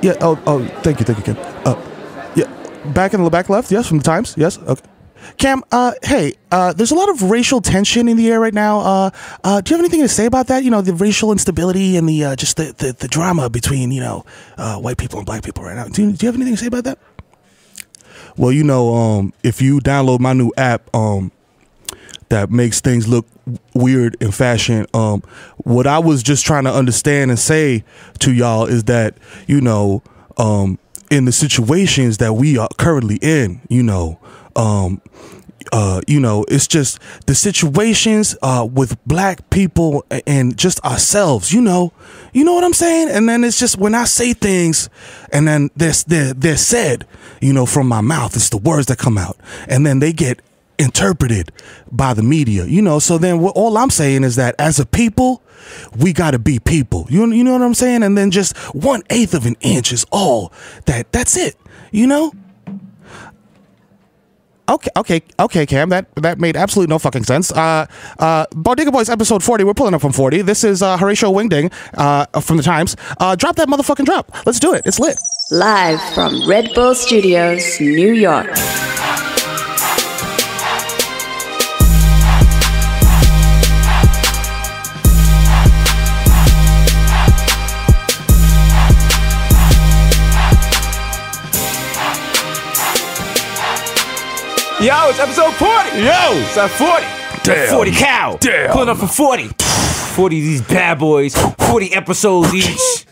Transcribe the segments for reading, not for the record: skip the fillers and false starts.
Yeah. Oh. Thank you, Cam. Yeah. Back in the back left. Yes, from the Times. Yes. Okay. Cam. Hey. There's a lot of racial tension in the air right now. Do you have anything to say about that? You know, the racial instability and the just the drama between white people and black people right now. Do you have anything to say about that? Well, if you download my new app, that makes things look weird in fashion. What I was just trying to understand and say to y'all is that, in the situations that we are currently in, it's just the situations with black people and just ourselves, you know what I'm saying? And then it's just when I say things and then they're said, from my mouth, it's the words that come out and then they get interpreted by the media, so then all I'm saying is that as a people, we got to be people, you know what I'm saying? And then just 1/8 of an inch is all that's it, Okay, Cam. That made absolutely no fucking sense. Bodega Boys episode 40. We're pulling up from 40. This is Horatio Wingding from the Times. Drop that motherfucking drop. Let's do it. It's lit. Live from Red Bull Studios, New York. Yo, it's episode 40. Yo, it's at 40. Damn. 40 cow. Damn. Pulling up for 40. 40 of these bad boys. 40 episodes each.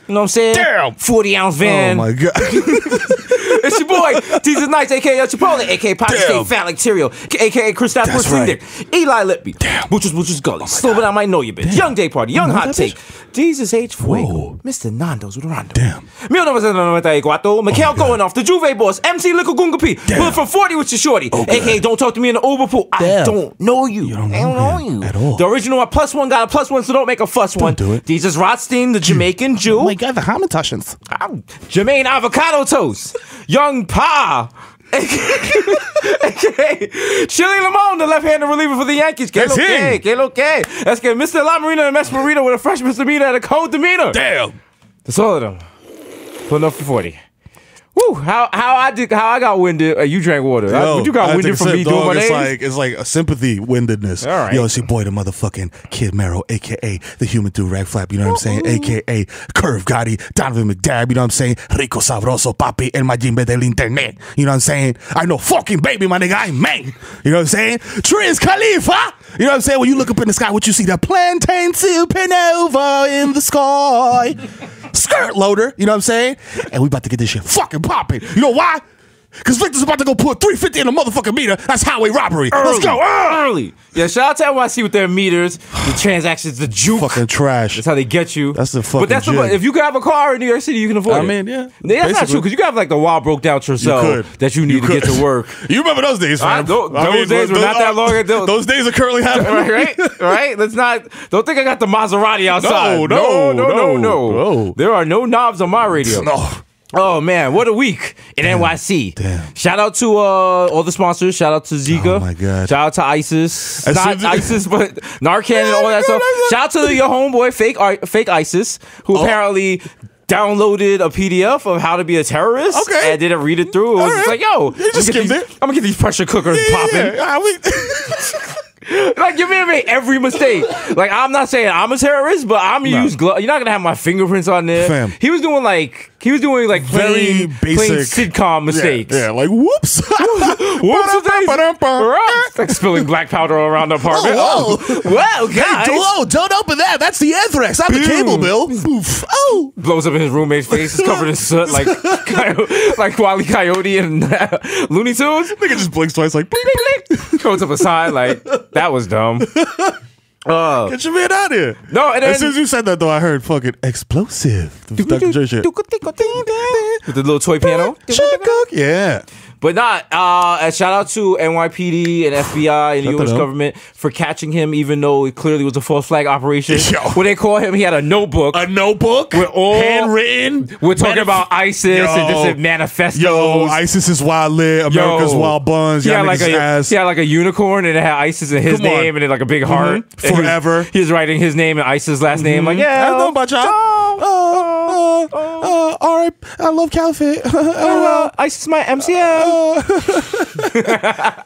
You know what I'm saying? Damn. 40-ounce van. Oh my god. It's your boy, Desus Nights, a.k.a. Chipotle, a.k.a. Pocket State Phallic Cereal, a.k.a. Kristaps Porzingis, Eli Lippy, Butchers Gully, Slow But I Might Know You Bitch, Young Day Party, Young Hot Take, Jesus H. Fuego, Mr. Nando's with Rondo. Damn. 1994, Mikhail Going Off, The Juve Boss, MC Lickle Gunga P, Bullet from 40 with your shorty, a.k.a. Don't Talk to Me in the Uber Pool. I don't know you. You don't I don't know you. At all. The original +1 got a +1, so don't make a fuss one. Don't do it. Jesus Rothstein, the Jamaican Jew. Oh my god, the Hamiltons. Jermaine Avocado Toast, Young Pa, aka Chili Limon, the left-handed reliever for the Yankees. Que lo que. Let's get Mr. La Marina and Mesh Marino with a fresh misdemeanor and a cold demeanor. Damn. That's all of them. Putting up for 40. Woo! How I got winded. You drank water. You got winded from me doing my name. It's like a sympathy windedness. All right. Yo, it's your boy, the motherfucking Kid Mero, aka the human do rag flap. You know what I'm saying? Aka Curve Gotti, Donovan McDab. You know what I'm saying? Rico Sabroso, Papi, El Majimbe del Internet. You know what I'm saying? I know fucking baby, my nigga. I'm man. You know what I'm saying? Triz Khalifa. You know what I'm saying? When you look up in the sky, what you see? That plantain supernova in the sky. Skirt loader, you know what I'm saying? And we about to get this shit fucking popping. You know why? Because Victor's about to go put 350 in a motherfucking meter. That's highway robbery. Let's go. Early. Yeah, shout out to NYC with their meters, the transactions, the juke. Fucking trash. That's how they get you. That's the fucking if you can have a car in New York City, you can afford it. I mean, yeah. That's not true, because you can have like the wild broke down yourself that you need to get to work. You remember those days, man. Those days were not that long ago. Those days are currently happening. Right? Let's not, don't think I got the Maserati outside. No. There are no knobs on my radio. No. Oh man, what a week in NYC. Damn. Shout out to all the sponsors. Shout out to Zika. Oh my god. Shout out to ISIS. Not ISIS, but Narcan and all that stuff. Shout out to your homeboy, fake ISIS, who apparently downloaded a PDF of how to be a terrorist. Okay. And didn't read it through. It was just like, yo, I'm gonna get these pressure cookers popping. Like, you made every mistake. Like, I'm not saying I'm a terrorist, but I'm gonna use gloves. You're not gonna have my fingerprints on there. Fam. He was doing very basic sitcom mistakes. Yeah, like whoops. Whoops. Like spilling black powder around the apartment. Well, guys. Hey, don't open that. That's the anthrax. Not the cable bill. Oof. Oh. Blows up in his roommate's face. It's covered in soot like Wile E. Coyote and Looney Tunes. Nigga just blinks twice like bling, bling, bling. Goes up a sign like, that was dumb. Get your man out of here. No, and then, as soon as you said that, though, I heard fucking explosive. Dr. Dre shit. With the little toy piano. Yeah. But not. Shout out to NYPD and FBI and the U.S. government for catching him, even though it clearly was a false flag operation. When they call him, he had a notebook. A notebook? With all handwritten. We're talking about ISIS and this manifestos. Yo, ISIS is wild lit. America's wild buns. He had like a unicorn and it had ISIS in his name and then like a big heart. Forever. He was writing his name and ISIS' last name. Like, I don't know about y'all. All right, I love Caliphate. ISIS my MCM.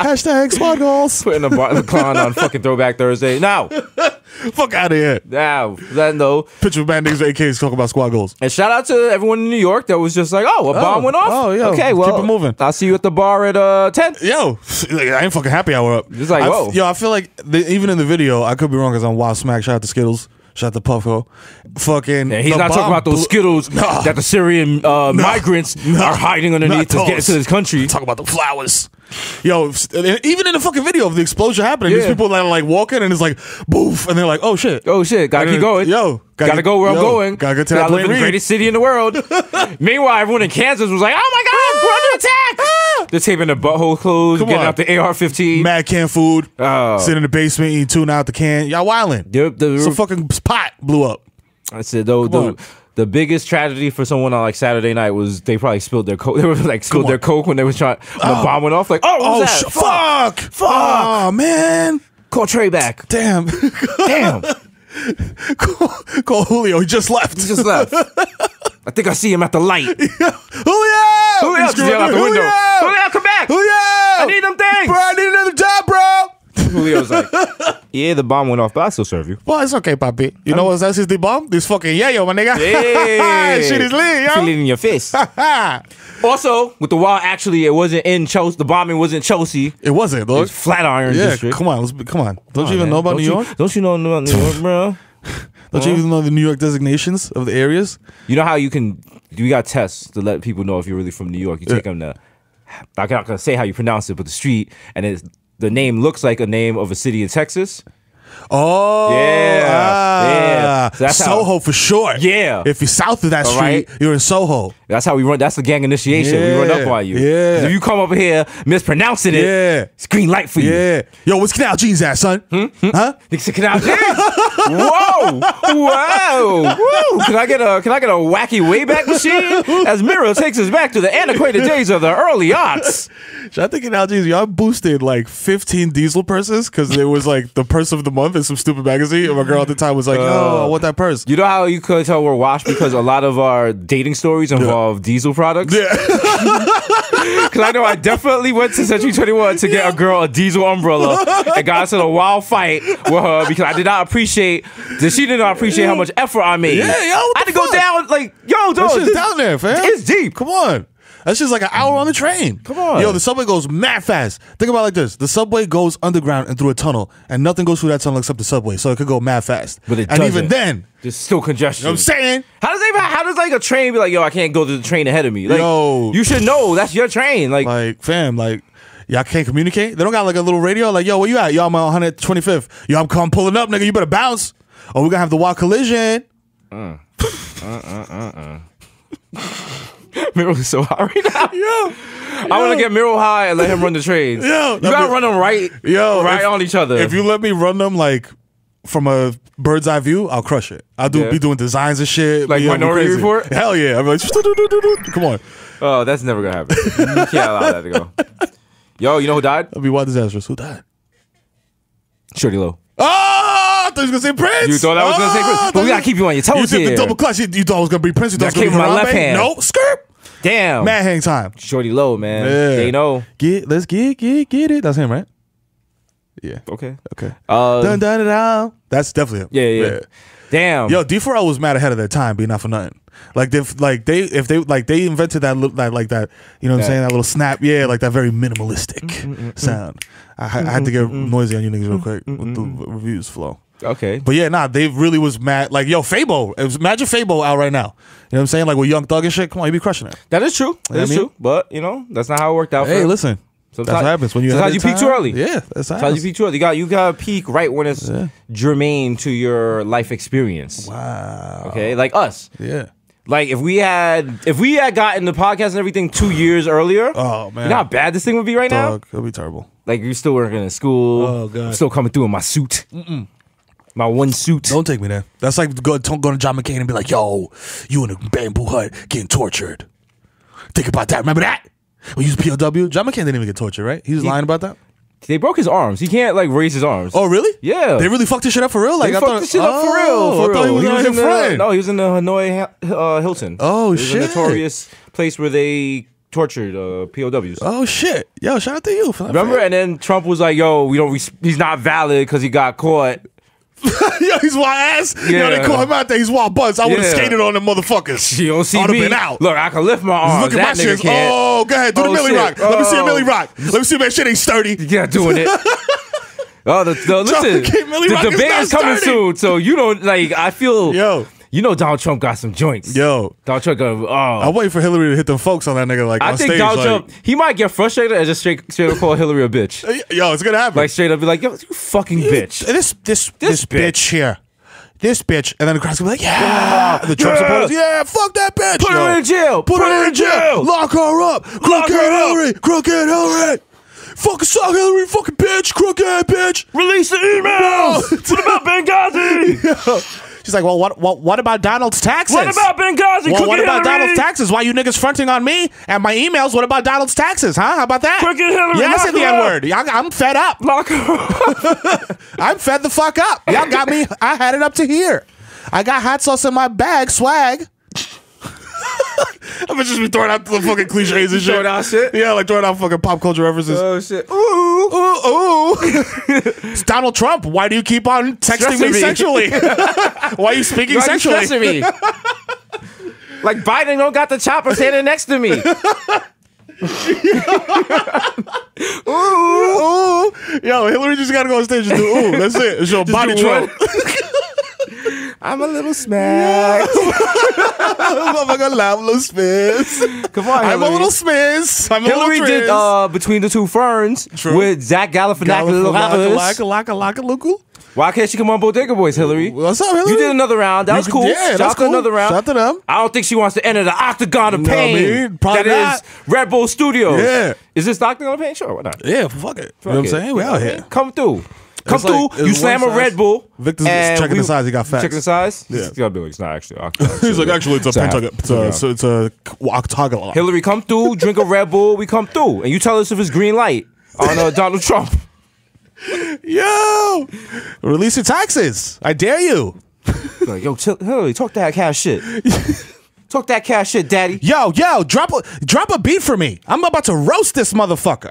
Hashtag squad goals. Putting a clown on fucking Throwback Thursday. Now, fuck out of here. Now, then though. Picture of band niggas with AKs talking about squad goals. And shout out to everyone in New York that was just like, oh, a bomb went off? Oh, yo. Okay, well, keep it moving. I'll see you at the bar at 10. Yo, I ain't fucking happy hour up. It's like, whoa. Yo, I feel like even in the video, I could be wrong because I'm Wild Smack. Shout out to Skittles. Shout out to Puffo. Fucking. Yeah, he's not talking about those Skittles that the Syrian migrants are hiding underneath to get into this country. Talk about the flowers. Yo, even in the fucking video of the explosion happening, these people that are like walking and it's like boof, and they're like, oh shit, gotta keep going. Yo, gotta go where I'm going. Gotta get to that live in the greatest city in the world. Meanwhile, everyone in Kansas was like, oh my god, we're under attack. They're taping their butthole closed, getting out the AR-15, mad canned food, sitting in the basement eating tuna out the can. Y'all wildin'. Some fucking pot blew up. I said though. The biggest tragedy for someone on like Saturday night was they probably spilled their coke. They were like spilled their coke when they was trying. The bomb went off. Like, what was that? Fuck! Oh man! Call Trey back. Damn! Call Julio. He just left. I think I see him at the light. Julio! Just yell out the window. Julio, come back! Julio! I need them things. Bro, I need another job, bro. Julio's like, yeah, the bomb went off, but I still serve you. Well, it's okay, papi. You know what else is the bomb? This fucking yayo, my nigga. Yeah. Shit is lit, yo. Feel it in your face. Also, with the wild, actually, it wasn't in Chelsea. The bombing wasn't Chelsea. It wasn't, though. It was Flatiron District. Come on. Don't you even know about New York? Don't you know about New York, bro? Don't you even know the New York designations of the areas? You know how you got tests to let people know if you're really from New York. You take them to, I'm not going to say how you pronounce it, but the street, and the name looks like a name of a city in Texas. Oh, yeah. So that's Soho for sure. Yeah. If you're south of that street, you're in Soho. That's how we run. That's the gang initiation. We run up on you. Yeah. If you come over here mispronouncing it, it's green light for you. Yeah. Yo, what's Canal Jeans at, son? Huh? It's Canal Jeans. Whoa. Can I get a wacky Wayback Machine as Mero takes us back to the antiquated days of the early aughts? I think Canal Jeans, y'all boosted like 15 diesel purses because there was like the purse of the month in some stupid magazine. And my girl at the time was like, yo, I want that purse. You know how you could tell we're washed? Because a lot of our dating stories involve diesel products. Yeah. Because I know I definitely went to Century 21 to get a girl a diesel umbrella and got into a wild fight with her because I did not appreciate she did not appreciate how much effort I made. Yeah, yo, I had to go down like, yo, dog. That shit's down there, fam. It's deep. Come on. That's just like an hour on the train. Come on. Yo, the subway goes mad fast. Think about it like this. The subway goes underground and through a tunnel, and nothing goes through that tunnel except the subway, so it could go mad fast. But it and doesn't. even then, there's still congestion. You know what I'm saying? How does like a train be like, yo, I can't go to the train ahead of me? Like, yo. You should know that's your train. Like fam, like, y'all can't communicate? They don't got like a little radio? Like, yo, where you at? Yo, I'm on 125th. Yo, I'm pulling up, nigga. You better bounce. Or we're gonna have the wild collision. Mero's so high right now. Yo, I want to get Mero high and let him run the trains. Yo, you gotta run them right on each other. If you let me run them like from a bird's eye view, I'll crush it. I'll be doing designs and shit. Like Minority Report? Hell yeah. I'm like, come on. Oh, that's never gonna happen. You can't allow that to go. Yo, you know who died? That'd be wild disastrous. Who died? Shorty Low. Oh, I thought you was gonna say Prince. You thought I was gonna say Prince, but we gotta keep you on your toes here. You did the double clutch. You thought it was gonna be Prince. You thought it was gonna be my left hand. No, skirt. Damn. Mad hang time. Shorty Low, man. Yeah. They know. Let's get it. That's him, right? Yeah. Okay. Dun dun dun dun. That's definitely him. Yeah. Damn. Yo, D4L was mad ahead of their time, being not for nothing. Like if they invented that that you know what I'm saying, that little snap, like that very minimalistic sound. I had to get noisy on you niggas real quick with the reviews flow. Okay. But yeah, they really was mad. Like, yo, Fabo. Imagine Fabo out right now. You know what I'm saying? Like with Young Thug and shit. Come on, you be crushing it. That is true. That is true. But, that's not how it worked out. Hey, listen. Sometimes, that's what happens when you peak too early. Yeah, that's how you peak too early. You got to peak right when it's germane to your life experience. Wow. Okay, like us. Yeah. Like if we had gotten the podcast and everything 2 years earlier, oh man, you know how bad this thing would be right now? It'll be terrible. Like you're still working in school. Oh god, I'm still coming through in my suit. My one suit. Don't take me there. That's like going to John McCain and be like, yo, you in a bamboo hut getting tortured. Think about that. Remember that? When you was POW, John McCain didn't even get tortured, right? He was lying about that. They broke his arms. He can't like raise his arms. Oh, really? Yeah. They really fucked this shit up for real? Like, They fucked this shit up for real. I thought he was out here fronting. No, he was in the Hanoi Hilton. Oh, it was shit. a notorious place where they tortured POWs. Oh, shit. Yo, shout out to you for that. Remember? And then Trump was like, yo, he's not valid because he got caught. Yo, he's wild ass. Yeah. Yo, they call him out there. He's wild buzz. I would have skated on them motherfuckers. You don't see I would me. have been out. Look, I can lift my arms. Look at That my nigga shit. can't. Oh, go ahead. Do the Millie shit. Rock. Let me see a Millie Rock. Let me see if that shit ain't sturdy. Yeah, doing it. Listen, the debate is coming soon, so you don't like. I feel, you know, Donald Trump got some joints. Yo, Donald Trump got. I'm waiting for Hillary to hit them folks on that nigga. Like, I on think stage, Donald like, Trump, he might get frustrated and just straight up call Hillary a bitch. Yo, it's gonna happen. Like straight up be like, yo, you fucking bitch. This bitch here. This bitch, and then the crowd's gonna be like, yeah. The Trump supporters, yeah, fuck that bitch. Put her in jail. Put her in jail. Lock her up. Crooked Hillary. Crooked Hillary. Fucking suck Hillary, fucking bitch. Crooked bitch. Release the emails. What about Benghazi? She's like, well, what about Donald's taxes? What about Benghazi? Well, what about Hillary? Donald's taxes? Why you niggas fronting on me and my emails? What about Donald's taxes, huh? How about that? Crooked Hillary. Yeah, I said the N-word. I'm fed up. Lock her up. I'm fed the fuck up. Y'all got me. I had it up to here. I got hot sauce in my bag, swag. I'm gonna just be throwing out the fucking cliches and shit. Throwing out shit? Yeah, like throwing out fucking pop culture references. Oh shit. Ooh. It's Donald Trump. Why do you keep on texting me sexually? Why are you speaking sexually? You stressing me? Like Biden don't got the chopper standing next to me. Ooh. Yo, Hillary just gotta go on stage and do ooh. That's it. It's your body Trump. I'm a little smacked. I'm gonna laugh a little spins. Come on, Hillary. I'm a little spins. Hillary did Between the Two Ferns with Zach Galifianakis. Why can't she come on Bodega Boys, Hillary? What's up, Hillary? You did another round. That was cool. Yeah, Shout cool. Another round. Shout to them. I don't think she wants to enter the octagon of pain. Probably that is Red Bull Studios. Yeah. Is this the octagon of pain? Sure, why not? Yeah, fuck it. You know what I'm saying? We out here. Come through. Come through, like, you slam a Red Bull. Victor's checking the size, he got facts. Checking the size? Yeah. He's gotta be like, it's not actually octagon. He's like, actually, it's a pentagon. It's a octagon. Hillary, come through, drink a Red Bull, we come through. And you tell us if it's green light on Donald Trump. Yo! Release your taxes. I dare you. Like, yo, Hillary, talk that cash shit. Talk that cash shit, daddy. Yo, drop a beat for me. I'm about to roast this motherfucker.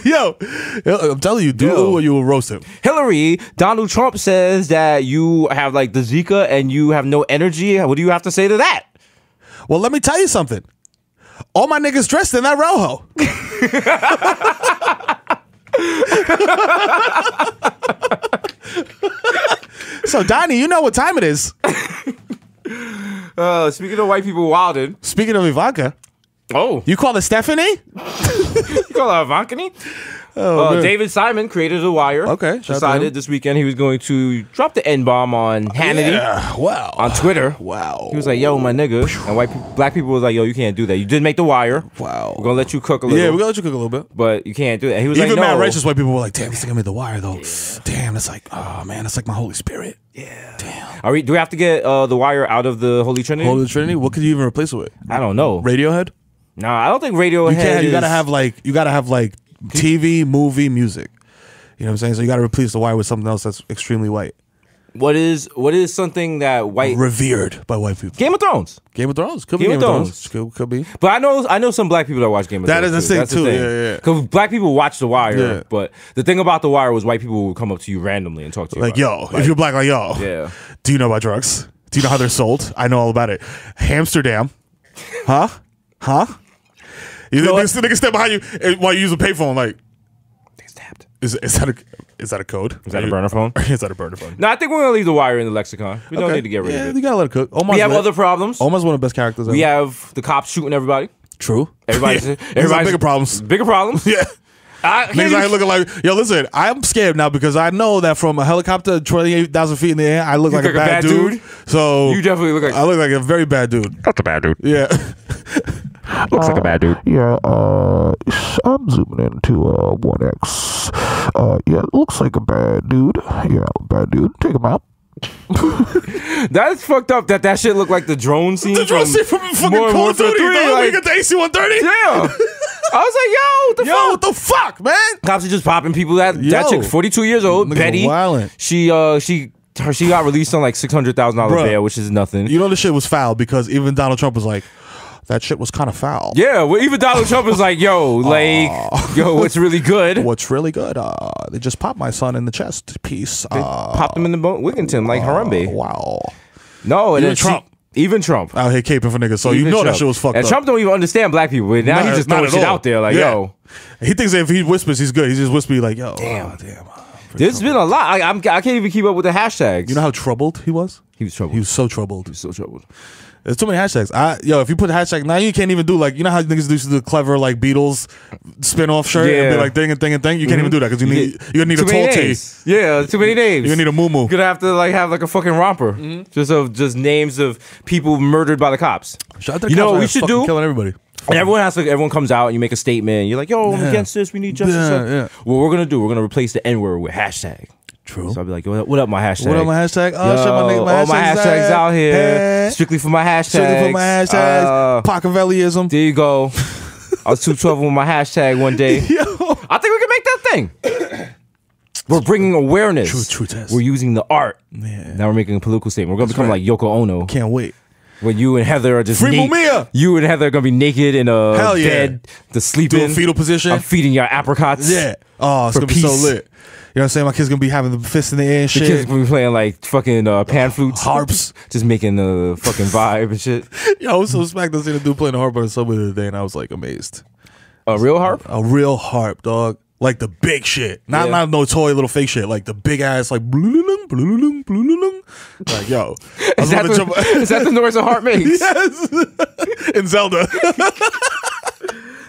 Yo, I'm telling you, dude, or you will roast him. Hillary, Donald Trump says that you have like the Zika and you have no energy. What do you have to say to that? Well, let me tell you something. All my niggas dressed in that rojo. So, Donnie, you know what time it is. Speaking of white people wilding. Speaking of Ivanka. Oh. You call her Stephanie? You call her Ivankany? David Simon, creator of The Wire, decided this weekend he was going to drop the N-bomb on Hannity. Yeah, wow. On Twitter. Wow. He was like, yo, my nigga. And black people was like, yo, you can't do that. You did make The Wire. Wow. We're going to let you cook a little. Yeah, we're going to let you cook a little bit. But you can't do that. He was Even like, no. mad righteous white people were like, damn, this thing made The Wire, though. Yeah. Damn, it's like, oh, man, it's like my Holy Spirit. Yeah. Damn. Do we have to get The Wire out of the Holy Trinity? Holy Trinity? What could you even replace it with? I don't know. Radiohead? No, I don't think Radiohead. You gotta have like TV, movie, music. You know what I'm saying? So you gotta replace The Wire with something else that's extremely white. What is something that white revered by white people? Game of Thrones. Game of Thrones could be Game of Thrones. Could be. But I know some black people that watch Game of Thrones. That is the thing too. Yeah. Because black people watch The Wire, but the thing about The Wire was white people would come up to you randomly and talk to you. Like, if you're black, like, yeah. Do you know about drugs? Do you know how they're sold? I know all about it. Amsterdam, huh? You know this nigga step behind you while you use a payphone, like. They stabbed. Is that a code? Is that a burner phone? Is that a burner phone? No, I think we're gonna leave The Wire in the lexicon. We don't need to get rid of it. Yeah, you gotta let it cook. We have other problems. Omar's one of the best characters ever. We have the cops shooting everybody. True. Everybody's bigger problems. Bigger problems. Yeah. Niggas out here looking like, yo, listen, I'm scared now because I know that from a helicopter 28,000 feet in the air, I look like a bad dude. So you definitely look like I look like a very bad dude. That's a bad dude. Yeah. Looks like a bad dude. Yeah, I'm zooming into 1X. Yeah, it looks like a bad dude. Yeah, bad dude. Take him out. That's fucked up that shit looked like the drone scene. The drone scene from fucking Call of Duty. Like, you get the AC-130? Yeah. was like, yo, what the fuck? What the fuck, man? Cops are just popping people. That chick, 42 years old, Niggas Betty. wildin'. She got released on like $600,000 bail, which is nothing. You know the shit was foul because even Donald Trump was like, that shit was kind of foul. Yeah, well, even Donald Trump was like, yo, what's really good? What's really good? They just popped my son in the chest piece. They popped him in the Wigginton like Harambe. Wow. No, and even Trump. Even Trump. Out here caping for niggas, so Even you know Trump. that shit was fucked and up. Trump don't even understand black people. But now he's just throwing shit out there like, yo. He thinks that if he whispers, he's good. He's just whispering like, yo. Damn. There's been a lot. I can't even keep up with the hashtags. You know how troubled he was? He was troubled. He was so troubled. He was so troubled. There's too many hashtags. If you put a hashtag, now you can't even do like, you know how niggas do the clever like Beatles spin-off shirt and be like thing and thing and thing? You can't even do that because you're gonna need a tall tee. Yeah, too many names. You're gonna need a moo-moo. You're gonna have to like have like a fucking romper. Just names of people murdered by the cops. Shout out to the you know cops what we should do? Killing everybody. And everyone comes out and you make a statement. You're like, yo, I'm against this. We need justice. Yeah. What we're gonna do? We're gonna replace the N-word with hashtag. True. So I'll be like, what up, my hashtag? What up, my hashtag? Oh, shit, my all my hashtags out here. Strictly for my hashtags. Strictly for my hashtags. Machiavelliism. There you go. I was 212 with my hashtag one day. Yo. I think we can make that thing. We're bringing awareness. True test. We're using the art. Yeah. Now we're making a political statement. We're gonna become like Yoko Ono. Can't wait. When you and Heather are just Free Mumia. You and Heather are gonna be naked in a bed, the sleeping, do a fetal position. I'm feeding your apricots. Yeah. Oh, it's gonna be so lit. You know what I'm saying? My kid's gonna be having the fist in the air and shit. The kids gonna be playing like fucking pan flutes, harps, just making the fucking vibe and shit. Yo, I was so smacked. I was seeing a dude playing the harp on the subway the other day, and I was like amazed. A real harp? A real harp, dog. Like the big shit, not no toy little fake shit. Like the big ass, like blululung, blululung, blululung. Like yo, is that the noise a harp makes? Yes, in Zelda.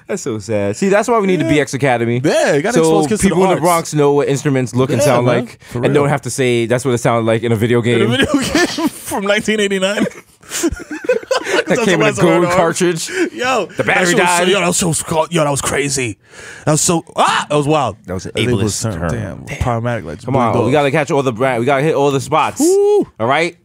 That's so sad. See, that's why we need the BX Academy. Yeah, you gotta expose kids to the people in the arts. Bronx know what instruments look and sound man, like, and don't have to say that's what it sounded like in a video game. In a video game from 1989. That came in a gold cartridge. Yo, the battery died. that was crazy. That was so that was wild. That was an ableist term. Damn, problematic. Like, come on, we gotta catch all the we gotta hit all the spots. Woo. All right.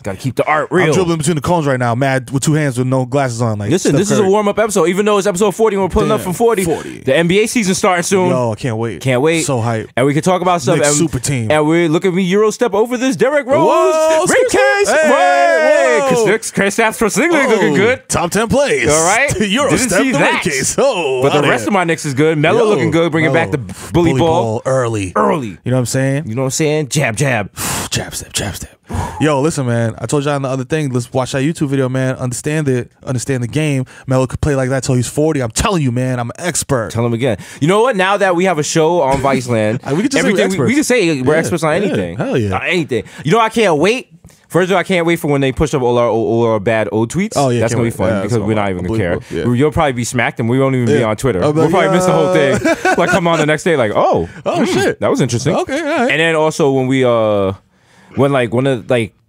Gotta keep the art real. I'm dribbling between the cones right now, mad with two hands with no glasses on. Like, listen, this is a warm up episode. Even though it's episode 40 and we're pulling up from 40. The NBA season starting soon. Yo, I can't wait. Can't wait. So hype. And we can talk about stuff. Next super team. And we look at me Euro step over this Derrick Rose. Whoa, briefcase. Hey, Chris Stapps for Singling looking good. Top 10 plays. All right. Euro Didn't step see the that. briefcase. Oh, but the rest of my Knicks is good. Melo looking good, bringing back the bully ball early. You know what I'm saying? You know what I'm saying? Jab. Jab step. Yo, listen, man. I told y'all on the other thing. Let's watch that YouTube video, man. Understand the game. Melo could play like that till he's 40. I'm telling you, man. I'm an expert. Tell him again. You know what? Now that we have a show on Viceland, we can just say we're experts. We can say we're experts on anything. Hell yeah. On anything. You know, I can't wait. First of all, I can't wait for when they push up all our bad old tweets. Oh yeah, that's gonna be fun because we're not even gonna care. Yeah. You'll probably be smacked, and we won't even be on Twitter. We'll probably miss the whole thing. Like come on the next day, like shit, that was interesting. Okay, all right. And then also when we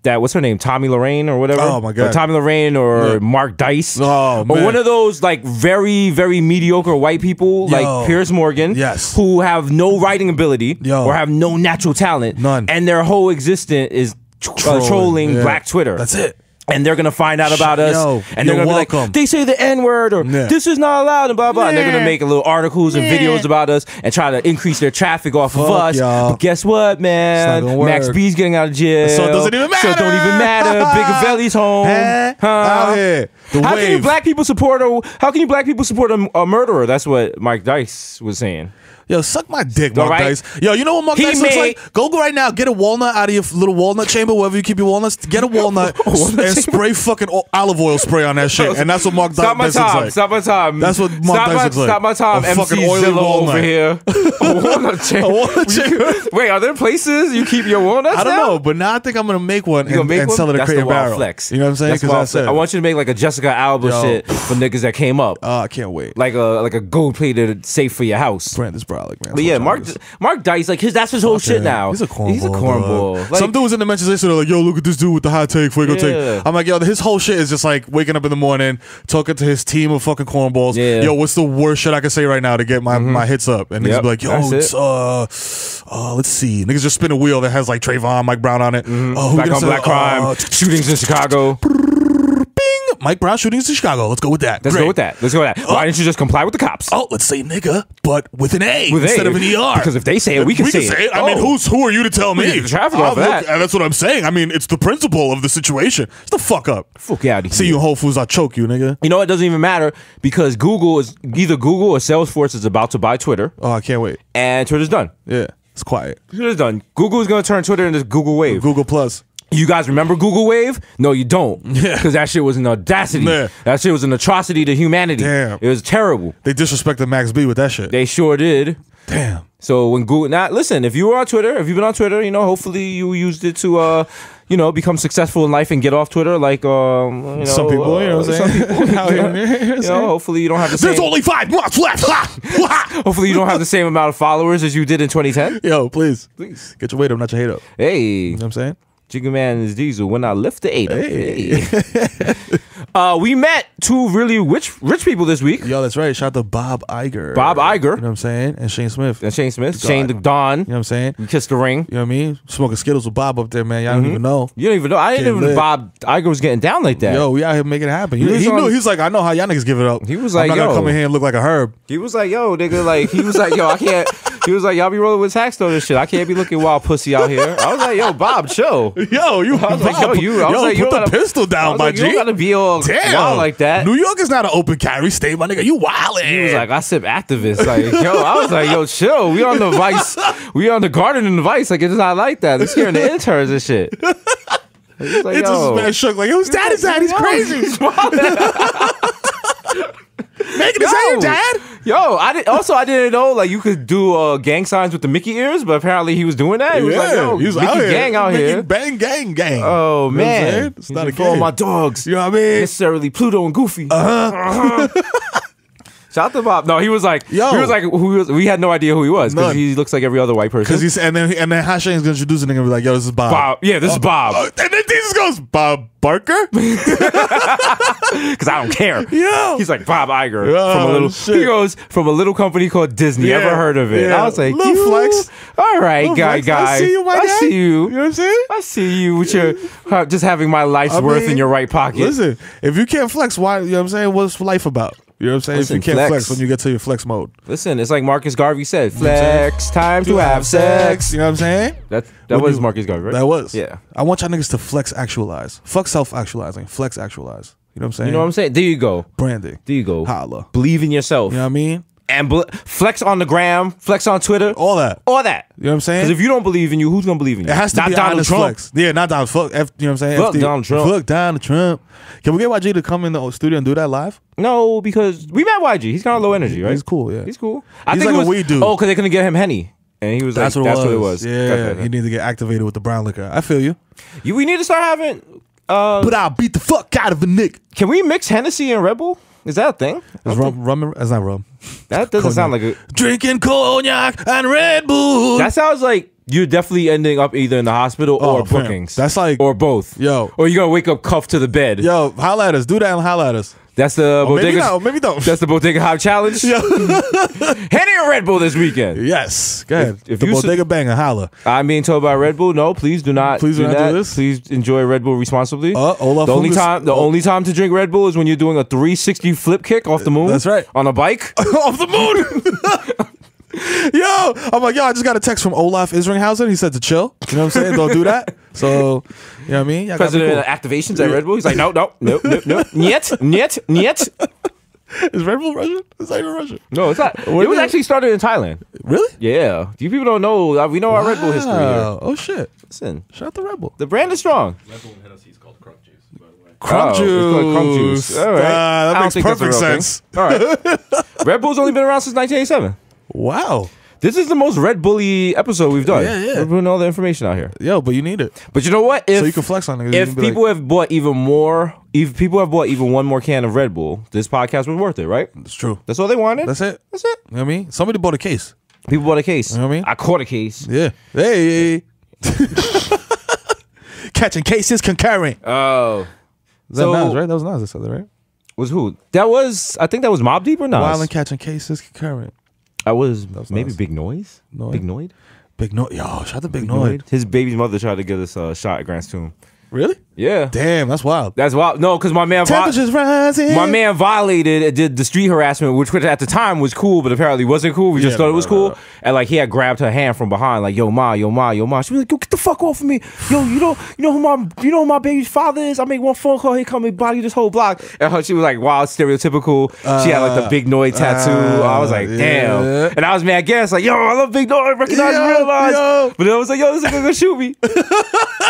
that what's her name, Tommy Lorraine or whatever. Oh my god, or Tommy Lorraine or Mark Dice. Oh man, or one of those like very very mediocre white people like Piers Morgan. Yes, who have no writing ability or have no natural talent. None, and their whole existence is trolling Black Twitter. That's it. And they're gonna find out about us, and they're gonna be like, they say the N-word or this is not allowed, and blah blah. And they're gonna make little articles and videos about us and try to increase their traffic off of us. But guess what, man? Max B's getting out of jail, so it doesn't even matter. So it don't even matter. Big Valley's home. Out here. How can you black people support a murderer? That's what Mike Dice was saying. Yo, suck my dick, Mark Dice. Yo, you know what Mark Dice looks like? Go right now, get a walnut out of your little walnut chamber, wherever you keep your walnuts. Get a walnut and spray fucking olive oil spray on that shit. And that's what Mark Dice looks like. Stop my time. That's what Mark Dice looks like. Stop my time. A fucking oily walnut over here. A walnut chamber. Wait, are there places you keep your walnuts? I don't know, but now I think I'm gonna make one and sell it at Crate and Barrel. Flex. You know what I'm saying? Because I want you to make like a Jessica Alba shit for niggas that came up. I can't wait. Like a gold plated safe for your house. Brandon's brolic, man. But yeah, Mark Dice, like that's his whole shit now. He's a cornball. Like, some dude was in the mentions yesterday, like, yo, look at this dude with the hot take, fuego take. I'm like, yo, his whole shit is just like waking up in the morning, talking to his team of fucking cornballs. Yo, what's the worst shit I can say right now to get my hits up? And niggas be like, yo, it's let's see. Niggas just spin a wheel that has like Trayvon, Mike Brown on it. Black on black crime, shootings in Chicago. Mike Brown shootings in Chicago. Let's go with that. Let's go with that. Why didn't you just comply with the cops? Oh, let's say nigga, but with an A instead of an ER. Because if they say it, we can say it. I mean, who are you to tell me? The traffic off that. And that's what I'm saying. I mean, it's the principle of the situation. It's the fuck up. Fuck out of here. See you in Whole Foods, I'll choke you, nigga. You know, it doesn't even matter because either Google or Salesforce is about to buy Twitter. Oh, I can't wait. And Twitter's done. Yeah, it's quiet. Twitter's done. Google is going to turn Twitter into Google Wave. Google Plus. You guys remember Google Wave? No, you don't. Yeah. Because that shit was an audacity. Yeah. That shit was an atrocity to humanity. Damn. It was terrible. They disrespected Max B with that shit. They sure did. Damn. So when Google, now listen, if you were on Twitter, if you've been on Twitter, you know, hopefully you used it to, you know, become successful in life and get off Twitter, like, you know, some people, you know what I'm saying? Some people, you know, hopefully you don't have the same. There's only 5 months left. Hopefully you don't have the same amount of followers as you did in 2010. Yo, please Please. get your weight up, not your hate up. Hey. You know what I'm saying? Jigga Man is Diesel when I lift the 8 up. Hey. We met two really rich people this week. Yo, that's right. Shout out to Bob Iger. Bob Iger. You know what I'm saying? And Shane Smith. And Shane Smith. God. Shane the Don. You know what I'm saying? You kissed the ring. You know what I mean? Smoking Skittles with Bob up there, man. Y'all don't even know. You don't even know. I didn't even know Bob Iger was getting down like that. Yo, we out here making it happen. He was knew. He's like, I know how y'all niggas give it up. He was like, I'm not yo. gonna come in here and look like a herb. He was like, yo, nigga, like, he was like, yo, I can't. He was like, y'all be rolling with tax though, this shit. I can't be looking wild pussy out here. I was like, yo, Bob, chill. Yo, you. I was like, yo, you. I was like, put the gotta, pistol down, my like, G. You don't gotta be all wild like that. New York is not an open carry state, my nigga. You wildin'. He was like, I sip activist. Like, yo, I was like, yo, chill. We on the Vice. We on the Garden and the Vice. Like, it's not like that. They're scaring the interns and shit. It's like, it's just man shook. Like, whose dad is that? He's crazy. Making his hair, dad. Yo, I didn't know like you could do gang signs with the Mickey ears, but apparently he was doing that. He was like, yo, he was Mickey out here. gang out Mickey here. Bang, gang, gang. Oh, You know what I'm man. saying? It's not a for all game. my dogs. You know what I mean? Necessarily Pluto and Goofy. Shout out to Bob. No, he was like, we had no idea who he was because None. he looks like every other white person. Because he's and then Hashan's gonna introduce the nigga and be like, yo, this is Bob. Bob. Yeah, this is Bob. And then Jesus goes, Bob Barker? Because I don't care. Yo. He's like Bob Iger Oh, from a little. shit. He goes from a little company called Disney. Yeah, Ever heard of it? yeah. I was like, Little you flex. All right, Little guy. flex. I see you, my I guy. see you. You know what I'm saying? I see you with your just having my life's worth in your right pocket. Listen, if you can't flex, why? You know what I'm saying? What's life about? You know what I'm saying? Listen, if you can't flex. flex when you get to your flex mode. Listen, it's like Marcus Garvey said, flex, time to have sex. You know what I'm saying? That When was you- Marcus Garvey, right? That was. Yeah. I want y'all niggas to flex actualize. Fuck self-actualizing. Flex actualize. You know what I'm saying? You know what I'm saying? There you go. Branding. There you go. Holla. Believe in yourself. You know what I mean? And flex on the gram, flex on Twitter. All that. All that. You know what I'm saying? Because if you don't believe in you, who's going to believe in you? It has to Not be Donald honest Trump. flex. Yeah, not Donald. Fuck. You know what I'm saying? Fuck Donald Trump. Fuck Donald Trump. Can we get YG to come in the studio and do that live? No, because we met YG. He's kind of low energy, right? He's cool, yeah. He's cool. He's like a weed dude. Oh, because they couldn't get him Henny. And he was That's like, what that's what it was. Yeah, he needs to get activated with the brown liquor. I feel you. We need to start having... But I'll beat the fuck out of a nigga. Can we mix Hennessy and Red Bull? Is that a thing? Is rum? That's not rum. That doesn't sound like a... Drinking cognac and Red Bull. That sounds like you're definitely ending up either in the hospital or fam. bookings. That's like... Or both. Yo. Or you're going to wake up cuffed to the bed. Yo, holla at us. Do that and holla at us. That's the Maybe Bodega... not. Maybe don't. That's the Bodega Hop Challenge. Henny or Red Bull this weekend? Yes. Go ahead. If the you Bodega Banger. Holla. I'm being told by Red Bull. No, please do not. Please do not that. do this. Please enjoy Red Bull responsibly. Olaf the only Fungus- time, only time to drink Red Bull is when you're doing a 360 flip kick off the moon. That's right. On a bike. Off the moon. Yo, I'm like, yo, I just got a text from Olaf Isringhausen. He said to chill. You know what I'm saying? Don't do that. So, you know what I mean? Y'all gotta be President cool. of Activations at Red Bull. He's like, no. Niet. Is Red Bull Russian? Is that even Russian? No, it's not. What It was is it? actually started in Thailand. Really? Yeah. You people don't know. We know our Red Bull history here. Oh, shit. Listen, Shout out to Red Bull. the brand is strong. Crump Oh, it's called Crump Juice. All right. That I don't makes think that's a perfect real thing. sense. All right. Red Bull's only been around since 1987. Wow. This is the most Red Bully episode we've done. Yeah. We're putting all the information out here. Yo, but you need it. But you know what? If So you can flex on it. if people have bought even more, if people have bought even one more can of Red Bull, this podcast was worth it, right? It's true. That's all they wanted. That's it. That's it. You know what I mean? Somebody bought a case. People bought a case. You know what I mean? I caught a case. Yeah. Hey. Catching cases concurring. Oh. Is that Nas, right? That was Nas that said that, right? Was who? That was, I think that was Mobb Deep or Nas? Wild and catching cases concurrent. That was maybe Nas. Big Noise? Noise. Big Noid? Big Noid. Yo, shout out to Big Noid. His baby's mother tried to get us a shot at Grant's tomb. Really? Yeah. Damn, that's wild. That's wild. No, because my man Temperatures rising. My man violated, did the street harassment, which at the time was cool, but apparently wasn't cool. We just thought it was cool. And like he had grabbed her hand from behind, like, yo, ma, yo, ma, yo, ma. She was like, yo, get the fuck off of me. Yo, you know who my baby's father is? I make one phone call, he come and body this whole block. And she was like wild, stereotypical. She had like the Big Noise tattoo. I was like, damn. Yeah. And I was mad gas, like, yo, I love Big Noise, recognize and realize. But I was like, yo, this nigga gonna shoot me.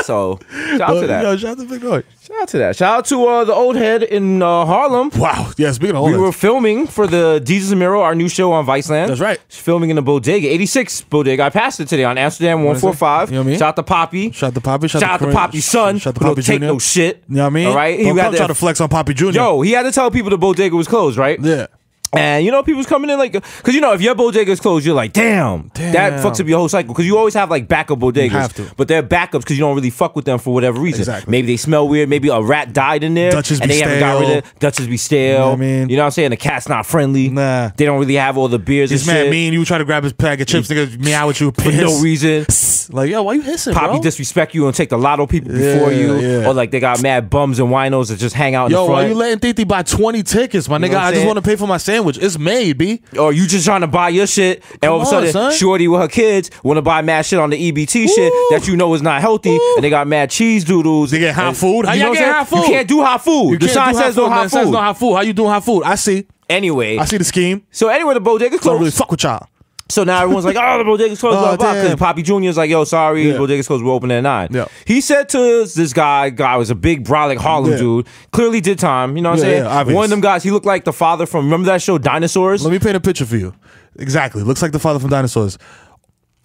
So shout out to that. Yo, shout out to Big Noise. Shout out to that. Shout out to the old head in Harlem. Wow. Yeah, speaking of old we were filming for the Desus and Mero, our new show on Viceland. That's right. Filming in the Bodega, 86 Bodega. I passed it today on Amsterdam 145. You know what I mean? Shout out to Poppy. Shout out to Poppy. Shout out to Poppy's son. Shout out to who Poppy don't take Jr. no shit. You know what I mean? All right. He had to try to flex on Poppy Jr. Yo, he had to tell people the Bodega was closed, right? Yeah. And you know, people's coming in like, because you know, if your bodega is closed, you're like, damn, that fucks up your whole cycle. Because you always have like backup bodegas, have to. but they're backups because you don't really fuck with them for whatever reason. Exactly. Maybe they smell weird. Maybe a rat died in there, Dutches and be they haven't got rid of stale. it. Dutches be stale. You know what I mean? You know what I'm saying? The cat's not friendly. Nah. They don't really have all the beers. This and man shit. mean. You try to grab his pack of chips, nigga meow with you. For no reason. Like, yo, why you hissing, Poppy bro? disrespect you and take the lotto people before you, yeah. or like they got mad bums and winos that just hang out in Yo, the front. why you letting Titi buy 20 tickets, my You know nigga? what I'm I just saying? want to pay for my sandwich. It's made, B. Or you just trying to buy your shit, and all of a Come on, sudden, son. Shorty with her kids want to buy mad shit on the EBT shit that you know is not healthy, and they got mad cheese doodles. They get hot food. How You know y'all what get I'm hot saying? food? You can't do hot food. The sign says no hot It says food. no hot food. How you doing hot food? I see. Anyway, I see the scheme. so anyway, the bodega's I don't really closed. fuck with y'all. So now everyone's like, oh, the bodega's closed, blah, blah, because damn. Poppy Jr. is like, yo, sorry, Yeah. bodega's closed, we're open at 9. Yeah. He said to this guy was a big brolic Harlem Yeah. dude, clearly did time, you know what I'm Yeah, saying? yeah, obvious. One of them guys, he looked like the father from, remember that show, Dinosaurs? Let me paint a picture for you. Exactly. Looks like the father from Dinosaurs.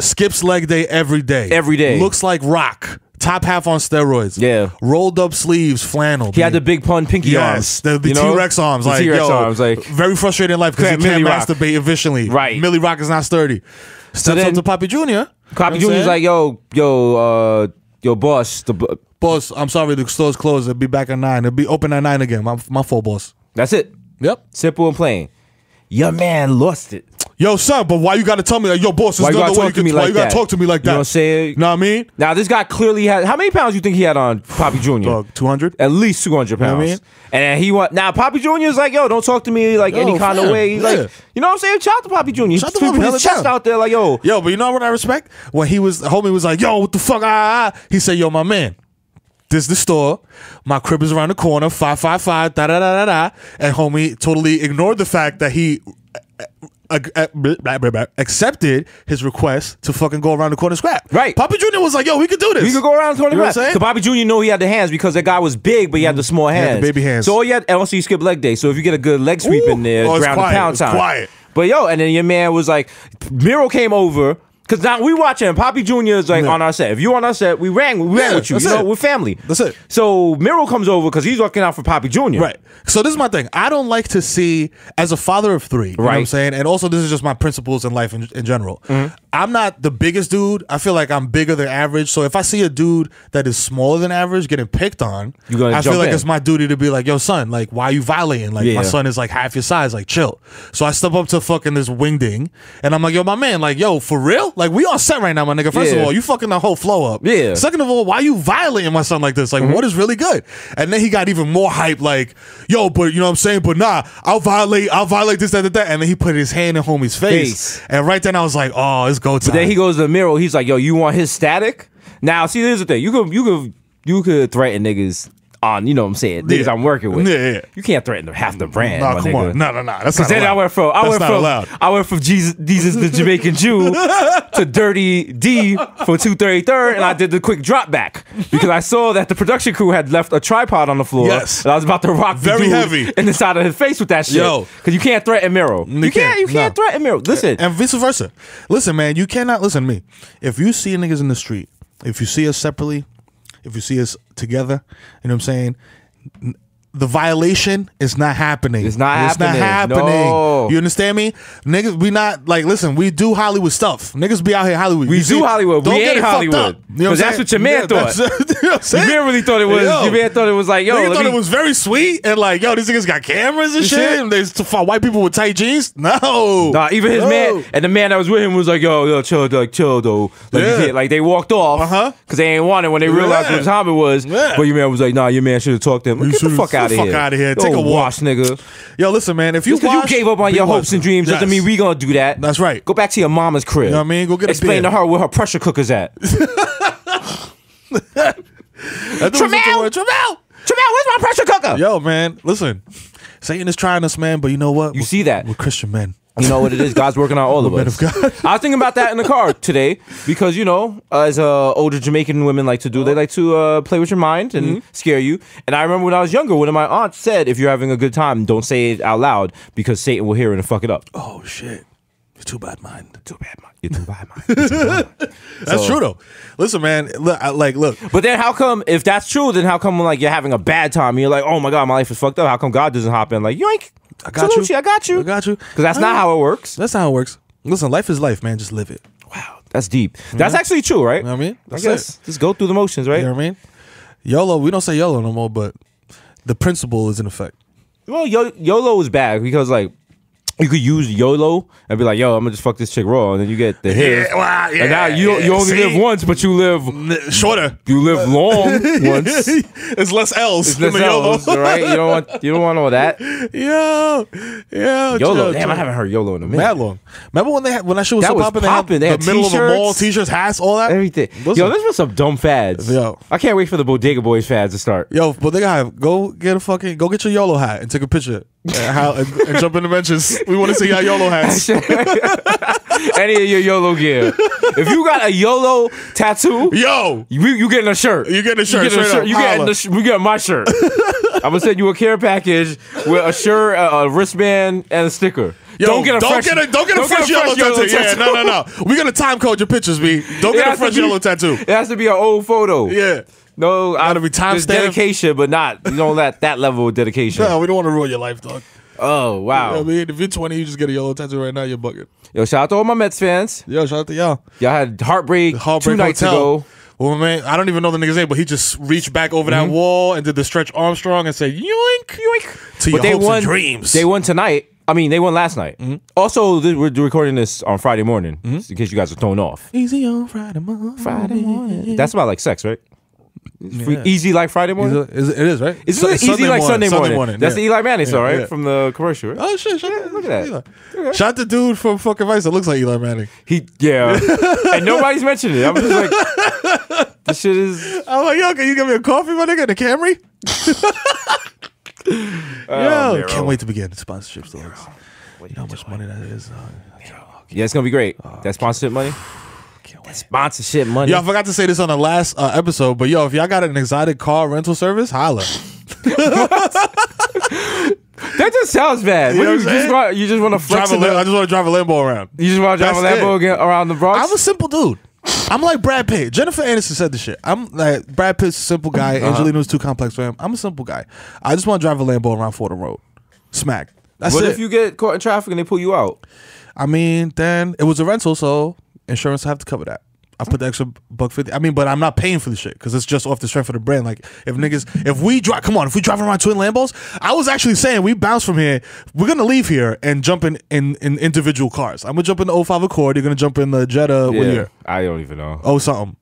Skips leg day every day. Every day. Looks like Rock. Top half on steroids. Yeah. Rolled up sleeves, flannel. He had the big pun pinky arms. Yes, the you know? T-Rex arms. The like, T-Rex yo, arms, like, very frustrated in life because he Millie can't Rock. masturbate efficiently. Right. Millie Rock is not sturdy. Steps then- up to Poppy Jr. Poppy Jr.'s like, yo, boss, Boss, I'm sorry, the store's closed. It'll be back at 9. It'll be open at 9 again. My fault, boss. that's it. Yep. Simple and plain. Your man lost it. Yo, son, but why you gotta tell me like, yo, boss, Why there's you no gotta other way talk to me why like you gotta that? talk to me like You that? know what I'm saying? Know what I mean? Now, this guy clearly had, how many pounds you think he had on Poppy Jr.? Dog, 200? At least 200 pounds. You know what I mean? And he now Poppy Jr. is like, yo, don't talk to me like Yo, any kind of fam, way. He's yeah. like, you know what I'm saying? Shout out to Poppy Jr. He's Shout out to putting Poppy, held his it chest down. out there like, yo. Yo, but you know what I respect? When homie was like, yo, what the fuck? He said, yo, my man, this is the store. My crib is around the corner, 555, da-da-da-da-da. And homie totally ignored the fact that he accepted his request to fucking go around the corner and scrap. Right. Poppy Jr. was like, yo, we could do this. We could go around 20 You know what I'm saying? So Poppy Jr. know he had the hands because that guy was big, but he had the small hands. had the baby hands. So all you had, and also you skip leg day. So if you get a good leg sweep in there, Oh, it's ground and quiet. pound It's time. quiet. But yo, and then your man was like, Mero came over. Cause now we watching Poppy Jr. is like on our set. If you on our set, we ran with you. that's You know, it. we're family. That's it. So Mero comes over because he's looking out for Poppy Jr. Right. So this is my thing. I don't like to see, as a father of 3, you know what I'm Right. saying? And also this is just my principles in life in general. Mm-hmm. I'm not the biggest dude. I feel like I'm bigger than average. So if I see a dude that is smaller than average getting picked on, You're gonna I feel jump like in. it's my duty to be like, yo, son, like, why are you violating? Like, Yeah. my son is like half your size. Like, chill. So I step up to fucking this wingding and I'm like, yo, my man, like, yo, for real? Like, we on set right now, my nigga. First of Yeah. all, you fucking the whole flow up. Yeah. Second of all, why you violating my son like this? Like, what is really good? And then he got even more hype, like, yo, but you know what I'm saying? But nah, I'll violate this, that, that. And then he put his hand in homie's face. And right then I was like, oh, it's go time. But then he goes to Mero. He's like, yo, you want his static? Now, see, here's the thing. You could threaten niggas on, you know what I'm saying, niggas Yeah. I'm working with. Yeah. You can't threaten half the brand. Nah, my come nigga. on. No. That's Because not then allowed. I went from Jesus the Jamaican Jew to Dirty D for 233rd, and I did the quick drop back because I saw that the production crew had left a tripod on the floor. Yes. And I was about to rock the Very dude heavy. in the side of his face with that shit. Yo. Because you can't threaten Mero. You can't No. threaten Mero. Listen. And vice versa. Listen, man, you cannot listen to me. If you see niggas in the street, if you see us separately, if you see us together, you know what I'm saying? the violation is not happening. It's not happening. No. You understand me? Niggas, we not like, listen, we do Hollywood stuff. Niggas be out here Hollywood. We do Hollywood. Don't we get ain't it fucked Hollywood. up. You know what I'm that's what your man thought. You know what I'm saying? Your man really thought it was. Your man thought it was like, yo, nigga thought it was very sweet and like, yo, these niggas got cameras and shit. And there's white people with tight jeans. No, nah, even his man and the man that was with him was like, yo, chill though. Like, like they walked off because they ain't want it when they realized what time it was. But your man was like, nah, your man should have talked to him. Get the fuck out of here. Take a walk, nigga. Yo, listen, man. If you gave up on your hopes and dreams, doesn't mean we gonna do that. That's right. Go back to your mama's crib. You know what I mean? Go get explain to her where her pressure cooker's at. Tramel, where's my pressure cooker? Yo, man, listen. Satan is trying us, man, but you know what? You see that? We're Christian men. You know what it is? God's working on all of us. Men of God. I was thinking about that in the car today because, you know, as older Jamaican women like to do, they like to play with your mind and scare you. And I remember when I was younger, one of my aunts said, if you're having a good time, don't say it out loud because Satan will hear it and fuck it up. Oh, shit. You're too bad mind. Too bad mind. You're too bad mind. That's true, though. Listen, man, look. But then how come, if that's true, then how come like you're having a bad time and you're like, oh my God, my life is fucked up. How come God doesn't hop in like, yoink? I got you. I got you. Because that's not how it works. That's not how it works. Listen, life is life, man. Just live it. Wow, that's deep. That's actually true, right? You know what I mean? I guess. Just go through the motions, right? You know what I mean? YOLO, we don't say YOLO no more, but the principle is in effect. Well, YOLO is bad because, like, you could use YOLO and be like, yo, I'm gonna just fuck this chick raw, and then you get the hit. And now you only live once, but you live shorter. You live long once. It's less L's. It's less L's, right? You don't want all that. Yo, YOLO. Damn, I haven't heard YOLO in a minute. Mad long. Remember when that shit was so popping? They had the middle of a mall, t-shirts, hats, all that. Everything. Yo, this was some dumb fads. Yo, I can't wait for the Bodega Boys fads to start. Yo, Bodega, go get your YOLO hat and take a picture and jump in the benches. We want to see your YOLO hats. Any of your YOLO gear. If you got a YOLO tattoo, you getting a shirt. You getting a shirt. We getting my shirt. I'm gonna send you a care package with a shirt, a wristband, and a sticker. Yo, don't get a fresh YOLO tattoo. Yeah, no. We're gonna time code your pictures, B. Don't get a fresh YOLO tattoo. It has to be an old photo. Yeah. No, gotta be time stamped. Dedication, but not you don't let that level of dedication. No, we don't want to ruin your life, dog. Oh wow! You know what I mean, if you're 20, you just get a YOLO tattoo right now. You're bugging. Yo, shout out to all my Mets fans. Yo, shout out to y'all. Y'all had Heartbreak 2 nights ago. Well, man, I don't even know the nigga's name, but he just reached back over that wall and did the stretch Armstrong and said, yoink, yoink, to your hopes and dreams. They won tonight. I mean, they won last night. Also, we're recording this on Friday morning, in case you guys are thrown off. Easy on Friday morning. That's about like sex, right? Easy like Friday morning? It is, right? It's easy like Sunday morning. That's the Eli Manning song, right? Yeah. From the commercial, right? Oh, shit. Look at that. Shout the dude from fucking Vice that looks like Eli Manning. And nobody's mentioned it. I'm just like, this shit is... I'm like, yo, can you give me a coffee, my nigga, in the Camry? Yo, can't wait to begin. Sponsorship stores. You know how much money that is? Yeah, it's going to be great. That sponsorship money? Sponsorship money. Yo, I forgot to say this on the last episode, but yo, if y'all got an exotic car rental service, holla. That just sounds bad. You just want to flex. I just want to drive a Lambo around. You just want to drive a Lambo around the Bronx? I'm a simple dude. I'm like Brad Pitt. Jennifer Aniston said this shit. I'm like Brad Pitt's a simple guy. Angelina was too complex for him. I'm a simple guy. I just want to drive a Lambo around Fordham Road. Smack. That's what it. if you get caught in traffic and they pull you out? I mean, then it was a rental, so insurance have to cover that. I put the extra $150. I mean, but I'm not paying for the shit because it's just off the strength of the brand. Like, if we drive around twin Lambos, I was actually saying we bounce from here. We're gonna leave here and jump in individual cars. I'm gonna jump in the 05 Accord. You're gonna jump in the Jetta. Yeah, what year? I don't even know. Oh, something.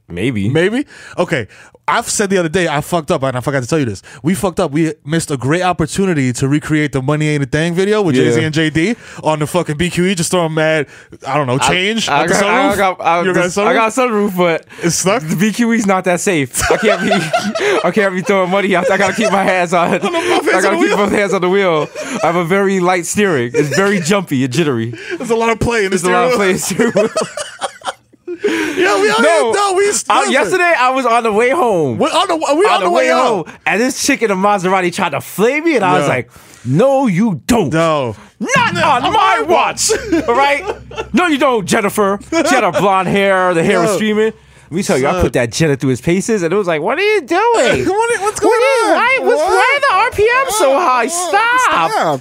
Maybe. Okay. I've said the other day I fucked up, and I forgot to tell you this. We fucked up. We missed a great opportunity to recreate the "Money Ain't a Thing" video with Jay-Z and JD on the fucking BQE. Just throwing mad, I don't know, change. I got sunroof, but it's stuck. The BQE's not that safe. I can't be throwing money out. I gotta keep my hands on. I gotta keep both hands on the wheel. I have a very light steering. It's very jumpy and jittery. There's a lot of play in this. There's a lot of play in steering wheel. Yesterday I was on the way home. We're on the way home. And this chick in the Maserati tried to flame me, and I was like, no, you don't. No. Not on my watch. All right? No, you don't, Jennifer. She had her blonde hair. The hair was streaming. me tell you, I put that Jetta through his paces, and it was like, what are you doing? What's going on? Why are the RPM so high?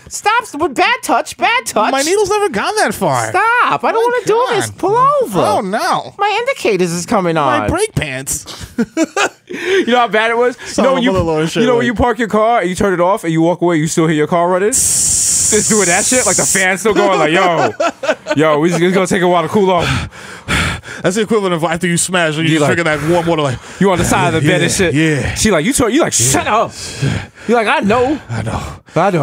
Stop with bad touch. My needle's never gone that far. Stop. I don't want to do this. Pull over. Oh, no. My indicators is coming on. My brake pants. You know how bad it was? You know when you park your car and you turn it off and you walk away, you still hear your car running? Just doing that shit? Like the fan's still going like, yo, we just gonna take a while to cool off. That's the equivalent of after you smash and you just drinking that warm water like you on the side of the bed and shit. Yeah. She like, you like, shut up. You're like, I know. Stop.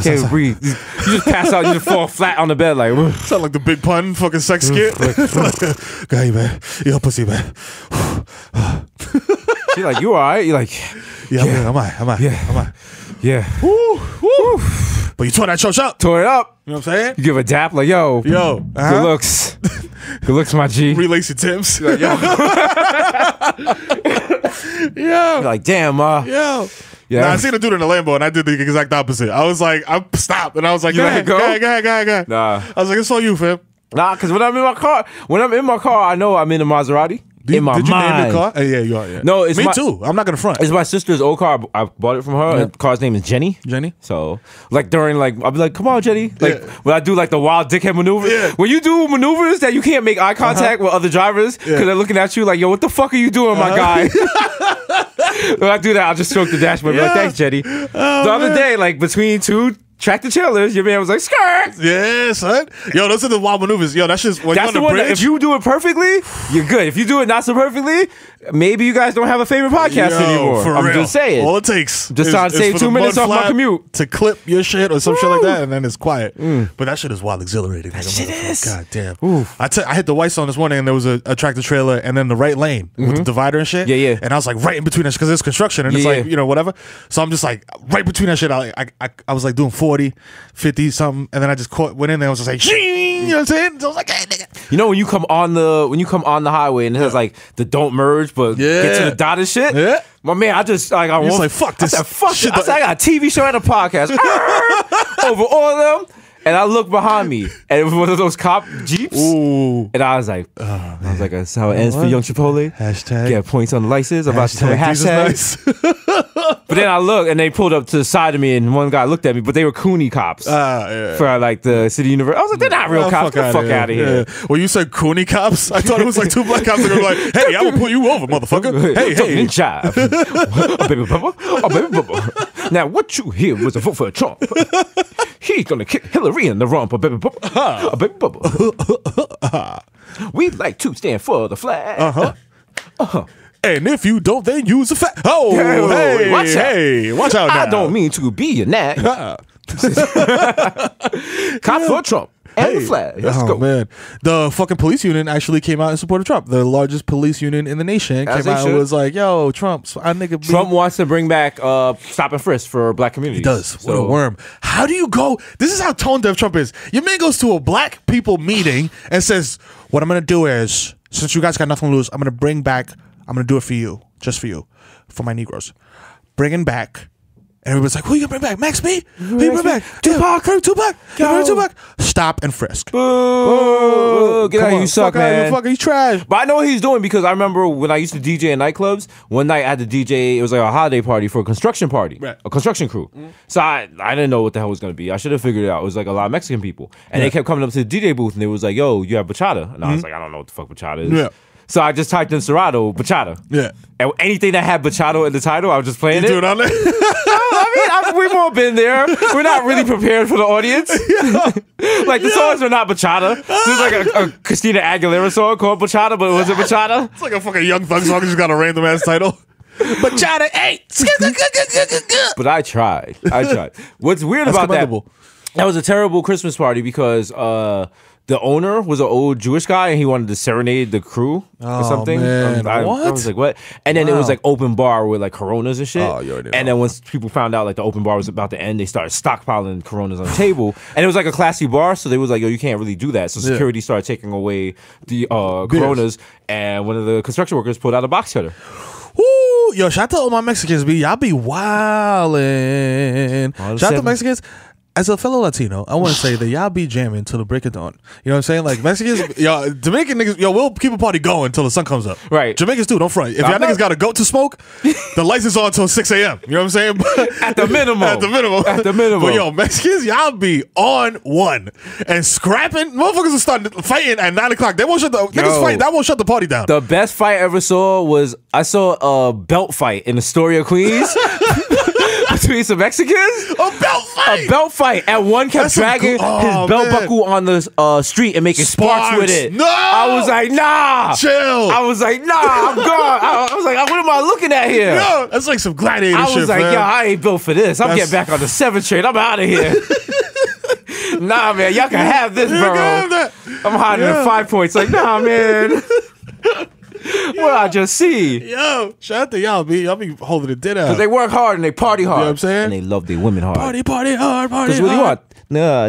Can't breathe. You just pass out. You just fall flat on the bed like. Sound like the Big Pun fucking sex skit. Go ahead, man. Yo, pussy, man. She like, you all right? You're like, yeah. I'm all right. Yeah. Woo. But you tore that church up. Tore it up. You know what I'm saying? You give a dap like, yo. Good looks. Good looks, my G. Relace your Timbs. Like, yo. You're like, damn, yo. Yeah. Nah, I seen a dude in a Lambo and I did the exact opposite. I was like, I stopped and I was like, go ahead. Nah. I was like, it's all you, fam. Nah, because when I'm in my car, I know I'm in a Maserati. Did you name the car? Yeah, you are. Yeah. No, it's me too. I'm not gonna front. It's my sister's old car. I bought it from her. Yeah. The car's name is Jenny. So, like during I'll be like, "Come on, Jenny!" Like when I do like the wild dickhead maneuver. Yeah. When you do maneuvers that you can't make eye contact with other drivers because they're looking at you like, "Yo, what the fuck are you doing, my guy?" When I do that, I'll just stroke the dashboard. And be like, thanks, Jenny. The other day, like between two tractor trailers, your man was like, skirt. Yeah, son. Yo, those are the wild maneuvers. Yo, that's just when you're on the bridge. If you do it perfectly, you're good. If you do it not so perfectly, maybe you guys don't have a favorite podcast anymore. For I'm real. just saying. All it takes just trying to save 2 minutes off my commute to clip your shit or some shit like that, and then it's quiet. But that shit is wild exhilarating. That shit is. God damn. I hit the white zone this morning, and there was a tractor trailer, and then the right lane with the divider and shit. Yeah. And I was like right in between that because it's construction, and it's like whatever. So I'm just like right between that shit. I was like doing 40, 50 something, and then I just went in there and was just like, you know what I'm saying? So I was like, hey, nigga. You know when you come on the highway and it has like the don't merge but get to the dotted shit. Yeah. My man, I just like I like fuck this. I said fuck shit. I said I got a TV show and a podcast over all of them. And I looked behind me, and it was one of those cop jeeps. Ooh. And I was like, that's how it ends for Young Chipotle. Hashtag. Get points on the license. I'm about to tell hashtag. Nice. But then I looked, and they pulled up to the side of me, and one guy looked at me, but they were Cooney cops for like the city university. I was like, they're not real cops. Get the fuck out of here. Yeah. Well, you said Cooney cops? I thought it was like two black cops that were like, hey, I'm gonna pull you over, motherfucker. Hey. Jive. Oh, baby bubba. Now, what you hear was a vote for Trump. He's gonna kick Hillary in the rump. Baby bubba. We'd like to stand for the flag. And if you don't, then use a flag. Oh, hey, watch out now. I don't mean to be a nag. Cop for Trump. And the flag. Let's go. Man. The fucking police union actually came out in support of Trump. The largest police union in the nation came out and was like, yo, Trump wants to bring back stop and frisk for black communities. He does. So. What a worm. How do you go? This is how tone deaf Trump is. Your man goes to a black people meeting and says, what I'm going to do is, since you guys got nothing to lose, I'm going to do it for you, just for you, for my Negroes. Bringing back. And everybody's like, who you gonna bring back? Max B? Who you bring back? Tupac. Stop and frisk. Boo. Get out of here, you suck, man. You trash. But I know what he's doing because I remember when I used to DJ in nightclubs, one night I had to DJ, it was like a holiday party for a construction party, a construction crew. So I didn't know what the hell it was going to be. I should have figured it out. It was like a lot of Mexican people. And they kept coming up to the DJ booth and they was like, yo, you have bachata? And I was like, I don't know what the fuck bachata is. Yeah. So I just typed in Serato, bachata. Yeah. And anything that had bachata in the title, I was just playing it. Do it on there? I mean, we've all been there. We're not really prepared for the audience. Like, the songs are not bachata. There's like a Christina Aguilera song called Bachata, but it wasn't bachata. It's like a fucking Young Thug song. Just got a random ass title. Bachata 8. But I tried. What's weird about that was a terrible Christmas party because the owner was an old Jewish guy and he wanted to serenade the crew or something. Man. I was like, what? And then it was like open bar with like Coronas and shit. And then once people found out like the open bar was about to end, they started stockpiling Coronas on the table. And it was like a classy bar, so they was like, yo, you can't really do that. So security started taking away the Coronas, and one of the construction workers pulled out a box cutter. Woo! Yo, shout out to all my Mexicans, B. Y'all be wildin'. Shout out to Mexicans. as a fellow Latino, I want to say that y'all be jamming till the break of dawn. You know what I'm saying? Like Mexicans, y'all, Dominican niggas, we'll keep a party going until the sun comes up. Right. Jamaicans too, don't front. If y'all niggas got to go to smoke, the lights is on until 6 a.m. You know what I'm saying? At the minimum. At the minimum. At the minimum. But yo, Mexicans, y'all be on one and scrapping. Motherfuckers will start fighting at 9 o'clock. They won't shut the niggas fight. That won't shut the party down. The best fight I ever saw was I saw a belt fight in Astoria, Queens. Between some Mexicans. A belt fight. A belt fight. And one kept dragging his belt buckle on the street and making sparks with it. No. I was like, nah. Chill. I was like, nah, I'm gone. I was like, what am I looking at here? Yo, that's like some gladiator shit, I was like, man. yo, I ain't built for this. I'm getting back on the 7th train. I'm out of here. Nah, man, y'all can have this, bro. I'm hiding in 5 points. Like, nah, man. What I just see. Yo, shout out to y'all, B. Y'all be holding it dead out. Because they work hard and they party hard. You know what I'm saying? And they love their women hard. Party hard, party Because what do you want?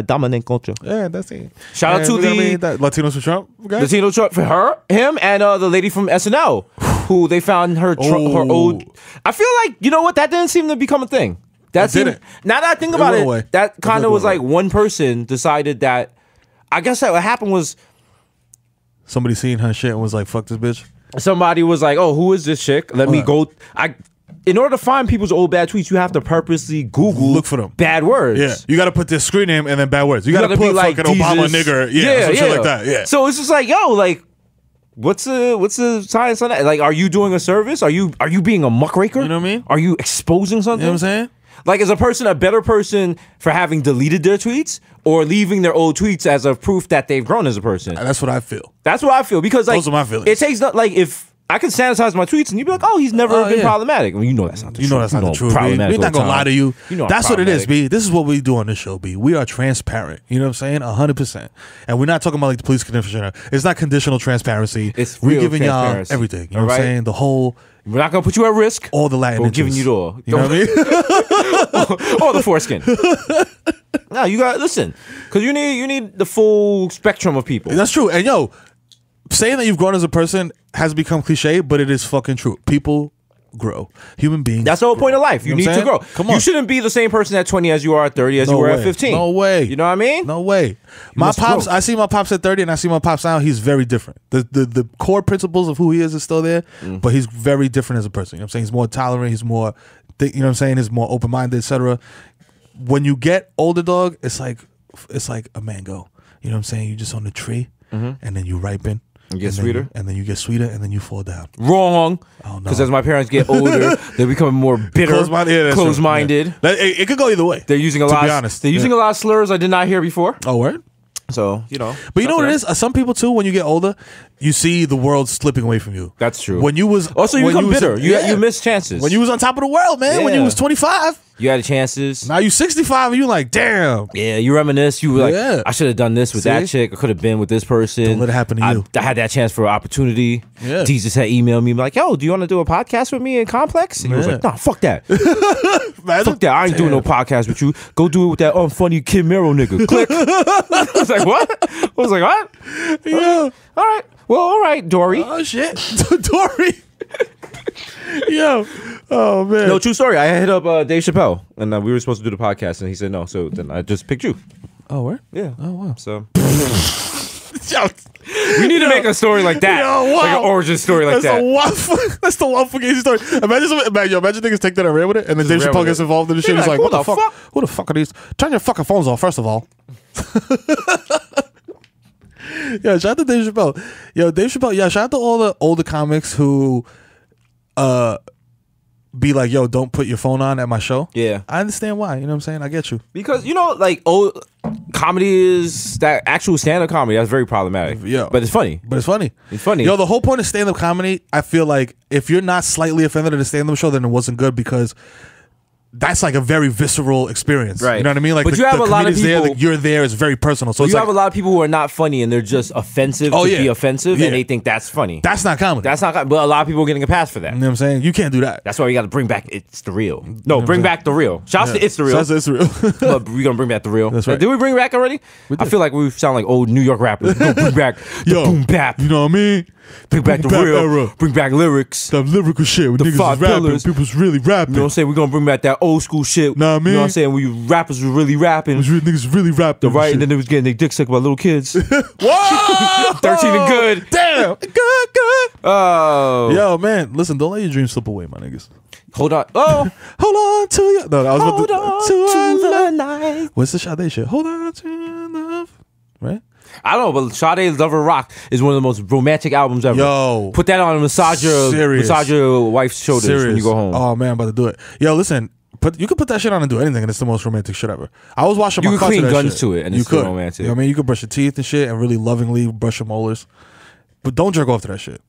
Dominant culture. Yeah, that's it. Shout out to the Latinos for Trump guy? Latino Trump for her, him, and the lady from SNL, who they found her her old. I feel like, you know what? That didn't seem to become a thing. That didn't. Now that I think about went away. it, that kind of was like one person decided that. I guess that what happened was somebody seen her shit and was like, "Fuck this bitch." Somebody was like, "Oh, who is this chick? Let me go." In order to find people's old bad tweets, you have to purposely Google look for them bad words. Yeah, you got to put their screen name and then bad words. You got to put like fucking Obama nigger. Yeah, some shit like that. Yeah. So it's just like, yo, like, what's the science on that? Like, are you doing a service? Are you being a muckraker? You know what I mean? Are you exposing something? You know what I'm saying? Like, is a person a better person for having deleted their tweets or leaving their old tweets as a proof that they've grown as a person? That's what I feel. That's what I feel, because like those are my feelings. It takes not like if I could sanitize my tweets and you'd be like, oh, he's never been problematic. Well, you know that's not the truth. You know that's not the truth. We're not gonna lie to you. That's what it is, B. This is what we do on this show, B. We are transparent. You know what I'm saying? 100%. And we're not talking about like the police commissioner. It's not conditional transparency. It's we're real giving y'all transparency. everything. You know what I'm saying? The whole. We're not gonna put you at risk. All the Latin. We're giving you the all. You know what I mean? All the foreskin. No, you got listen, because you need the full spectrum of people. That's true. And yo, saying that you've grown as a person has become cliche, but it is fucking true. People grow. Human beings. That's the whole point of life. You need to grow. Come on. You shouldn't be the same person at 20 as you are at 30 as you were at 15. No way. You know what I mean? No way. My pops, I see my pops at 30 and I see my pops now. He's very different. The core principles of who he is still there, but he's very different as a person. You know what I'm saying? He's more tolerant. He's more, you know what I'm saying? He's more open-minded, etc. When you get older, dog, it's like a mango. You know what I'm saying? You're just on the tree and then you ripen. You get sweeter? And then you get sweeter, and then you fall down. Wrong. Oh, no. Because as my parents get older, they become more bitter, close-minded. Yeah. It could go either way. They're using a lot. To be honest, they're using a lot of slurs I did not hear before. Oh, word? So, you know. But you know what it is? Some people, too, when you get older, you see the world slipping away from you. That's true. When you was... Also, you become bitter. You miss chances. When you was on top of the world, man. When you was 25... You had chances. Now you 65 and you like, damn. Yeah, you reminisce. You were like, I should have done this with that chick. I could have been with this person. Don't let it happen to you. I had that chance for an opportunity. Yeah. Jesus had emailed me like, yo, do you want to do a podcast with me in Complex? And he was like, nah, fuck that. Fuck that. I ain't doing no podcast with you. Go do it with that unfunny Kid Mero nigga. Click. I was like, what? I was like, what? Yeah. All right. Well, all right, Dory. Oh, shit. Dory. Yo. Oh, man. No, true story. I hit up Dave Chappelle, and we were supposed to do the podcast, and he said no. So then I just picked you. Oh, where? Yeah. Oh, wow. So we need to make a story like that. Yo, wow. Like an origin story like that. That's the one fucking story. Imagine niggas take that and ran with it, and then Dave Chappelle gets involved in the shit. He's like, what the fuck? Who the fuck are these? Turn your fucking phones off, first of all. Yeah, shout out to Dave Chappelle. Yo, Dave Chappelle. Yeah, shout out to all the older comics who be like, yo, don't put your phone on at my show. Yeah. I understand why. You know what I'm saying? I get you. Because, you know, like, old comedy is that actual stand-up comedy. That's very problematic. Yeah. But it's funny. It's funny. It's funny. Yo, the whole point of stand-up comedy, I feel like if you're not slightly offended at a stand-up show, then it wasn't good, because that's like a very visceral experience. Right. You know what I mean? Like, but you have a lot of people. There, like, you're there. It's very personal. So you have a lot of people who are not funny and they're just offensive to be offensive, and they think that's funny. That's not comedy. That's not. But a lot of people are getting a pass for that. You know what I'm saying? You can't do that. That's why we got to bring back It's the Real. No, bring back the Real. Shouts to It's the Real. Shouts to It's the Real. But we're gonna bring back the Real. That's right. Did we bring back already? I feel like we sound like old New York rappers. We're gonna bring back the boom bap. You know what I mean? Bring back the real. Bring back lyrics. The lyrical shit. When the niggas five is rapping, pillars. people's really rapping. You know what I'm saying? We're gonna bring back that old school shit. Nah, man. You know what I'm saying? Where you rappers were really rapping. Niggas really rapping. Right, and then they was getting their dick sucked by little kids. Whoa! 13 and good. Damn. Good. Oh. Yo, man, listen, don't let your dreams slip away, my niggas. Hold on. Oh. Hold on to your... No, I was Hold on to the night. What's the Sade shit? Hold on to your love. Right? I don't know, but Sade's Lover Rock is one of the most romantic albums ever. Yo. Put that on and massage your wife's shoulders when you go home. Oh, man, I'm about to do it. Yo, listen. You could put that shit on and do anything, and it's the most romantic shit ever. I was washing my car to that shit. You could clean guns to it, and it's still romantic. You know what I mean? You could brush your teeth and shit and really lovingly brush your molars. But don't jerk off to that shit.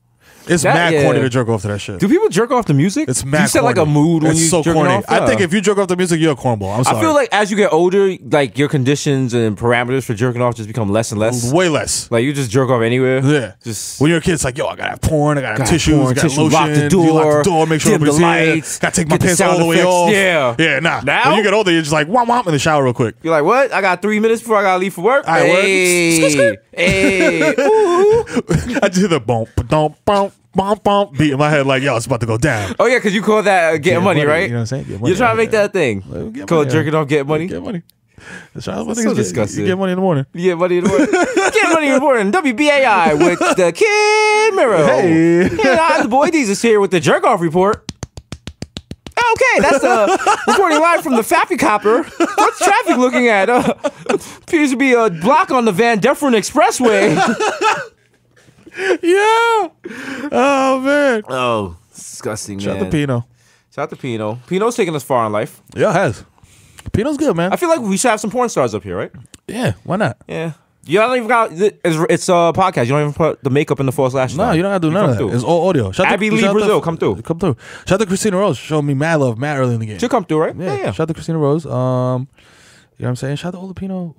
It's mad corny to jerk off to that shit. Do people jerk off to music? It's mad corny. You set like a mood when it's you so jerking corny. off? I think if you jerk off to music, you're a cornball. I'm sorry. I feel like as you get older, like your conditions and parameters for jerking off just become less and less. Way less. Like you just jerk off anywhere. Yeah. Just when you're a kid, it's like, yo, I gotta have porn, I gotta have tissues, I gotta lotion, lock the door, lock the door, make sure dim the nobody's lights, here. Gotta take my pants all the way effects. off. Yeah. Nah. Now? When you get older, you're just like, womp womp in the shower real quick. You're like, what? I got 3 minutes before I gotta leave for work. Hey. I just hear the bump, beat in my head like, yo, it's about to go down. Oh yeah, because you call that getting money, right? You know what I'm saying? Get money, You're trying to make that a thing. Called jerking off, get money. Get money. That's so disgusting. You get money in the morning. You get money in the morning. Get money in the morning. WBAI with the Kid Mero. Hey. And I'm the boy Desus here with the jerk off report. Okay, that's reporting live from the Fappy Copper. What's traffic looking at? Appears to be a block on the Van Deferen Expressway. Yeah. Oh, man. Oh, disgusting, man. Shout out to Pino. Shout out to Pino. Pino's taking us far in life. Yeah, it has. Pino's good, man. I feel like we should have some porn stars up here, right? Yeah, why not? Yeah. You don't even got it's a podcast. You don't even put the makeup and the false lashes. No, you don't have to do none of that. It's all audio. Abby Lee Brazil, come through. Come through. Shout out to Christina Rose. Showed me mad love, mad early in the game. She'll come through, right? Yeah. Shout out to Christina Rose. You know what I'm saying? Shout out to all the Pino, you know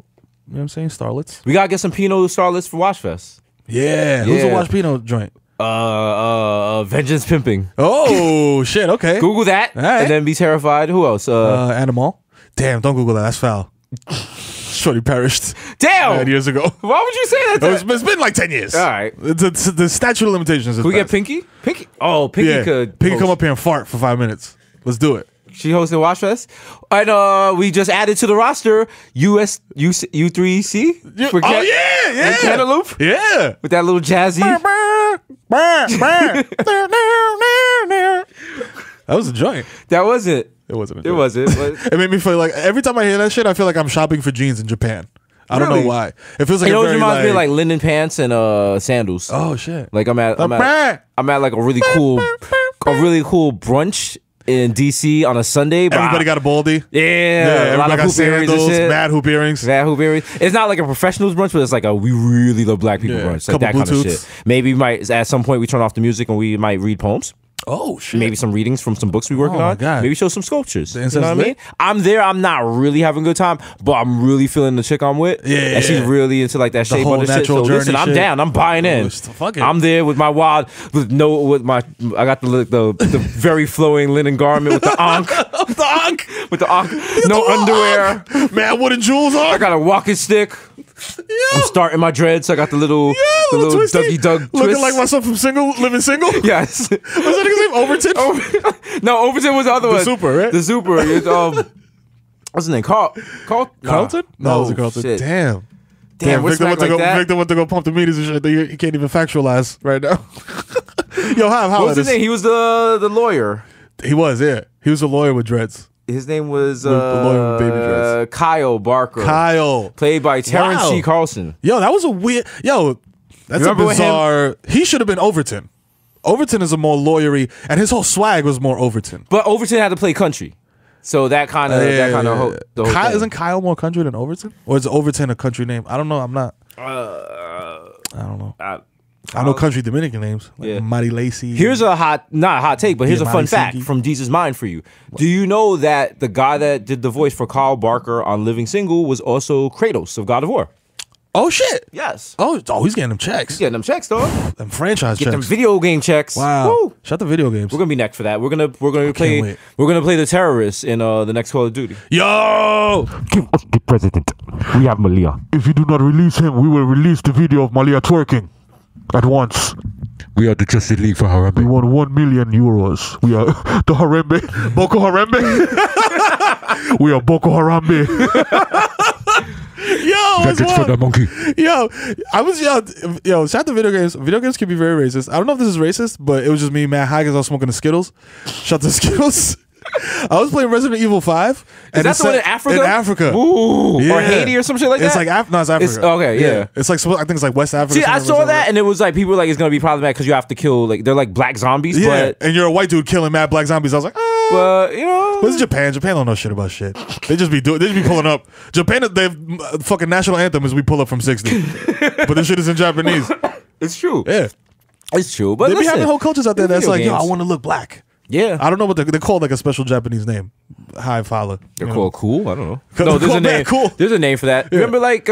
what I'm saying? Starlets. We gotta get some Pino starlets for Watchfest. Yeah. Who's a Watch Pino joint? Vengeance Pimping. Oh shit, okay. Google that and then be terrified. Who else? Animal. Damn, don't Google that. That's foul. Shorty perished. Damn! 9 years ago. Why would you say that? It's been like 10 years. All right. The statute of limitations is Can we get Pinky? Pinky? Oh, Pinky could. Pinky come up here and fart for 5 minutes. Let's do it. She hosted Watchfest. And we just added to the roster U3C. Yeah. Cantaloupe. Yeah. With that little jazzy. That was a joint. That was it. It wasn't. It wasn't. It made me feel like every time I hear that shit, I feel like I'm shopping for jeans in Japan. I don't know why. It feels like it reminds me of like linen pants and sandals. Oh shit! Like I'm at like a really cool brunch in DC on a Sunday. Everybody got a baldy. Yeah, a lot of hoop earrings and shit. Mad hoop earrings. It's not like a professionals brunch, but it's like we really love black people brunch. Like that kind of shit. Maybe at some point we turn off the music and we might read poems. Oh shit! Maybe some readings from some books we working on. God. Maybe show some sculptures. You know what I lit? mean? I'm there. I'm not really having a good time, but I'm really feeling the chick I'm with. Yeah, and she's really into like that shape of the shit. So listen, I'm down. I'm buying in. I'm there with my I got the very flowing linen garment with the ankh. With the ankh. No underwear. Man, wooden jewels on. I got a walking stick. I'm starting my dreads. So I got the little Dougie Doug twist. Looking like myself from Living Single. Yes. Was that his name? Overton? No, Overton was the other one. The Super, right? The Super. What's his name? Carlton? No, it wasn't Carlton. Shit. Damn. Victor went to go pump the meters and shit that he can't even factualize right now. Yo, how what was his name? He was the lawyer. He was, yeah. He was a lawyer with dreads. His name was the lawyer with baby dreads. Kyle Barker. Played by Terrence C. Carlson. Yo, that was a weird. Yo, that's a bizarre. He should have been Overton. Overton is a more lawyery, and his whole swag was more Overton. But Overton had to play country, so that kind of Isn't Kyle more country than Overton, or is Overton a country name? I don't know. I'm not. I don't know. I know country Dominican names, like Mighty Lacey. Here's not a hot take, but here's a fun fact from Deez's mind for you. What? Do you know that the guy that did the voice for Kyle Barker on Living Single was also Kratos of God of War? Oh shit! Yes. Oh, he's getting them checks. He's getting them checks, dog. Them franchise checks. Get them video game checks. Wow. Woo. Shout the video games. We're gonna be next for that. We're gonna play the terrorists in the next Call of Duty. Yo! Give us the president. We have Malia. If you do not release him, we will release the video of Malia twerking at once. We are the Justice League for Harambe. We won €1 million. We are the Harambe. Boko Harambe. We are Boko Haram. Yo, Vengeance for the monkey. Yo, I was yo. Shout out to video games. Video games can be very racist. I don't know if this is racist, but it was just me, man. High because I was smoking the Skittles. Shout out to Skittles. I was playing Resident Evil 5. Is that the one in Africa? In Africa. Ooh, Yeah. Or Haiti or some shit like that? It's like no, it's Africa. It's- okay, yeah. It's like I think it's like West Africa. See, I saw that, and it was like people were like it's gonna be problematic because you have to kill like they're like black zombies. Yeah, but and you're a white dude killing mad black zombies. I was like, you know, but it's Japan. Japan don't know shit about shit. They just be pulling up. Japan, their fucking national anthem is "We pull up from 60," but this shit is in Japanese. it's true. Yeah, It's true. But they be listen, having whole cultures out there that's video like, yo, I games. want to look black. Yeah, I don't know what they're called, like a special Japanese name. High Fala. they're called cool. I don't know. They're No, there's a called name. that cool. There's a name for that. Remember, like,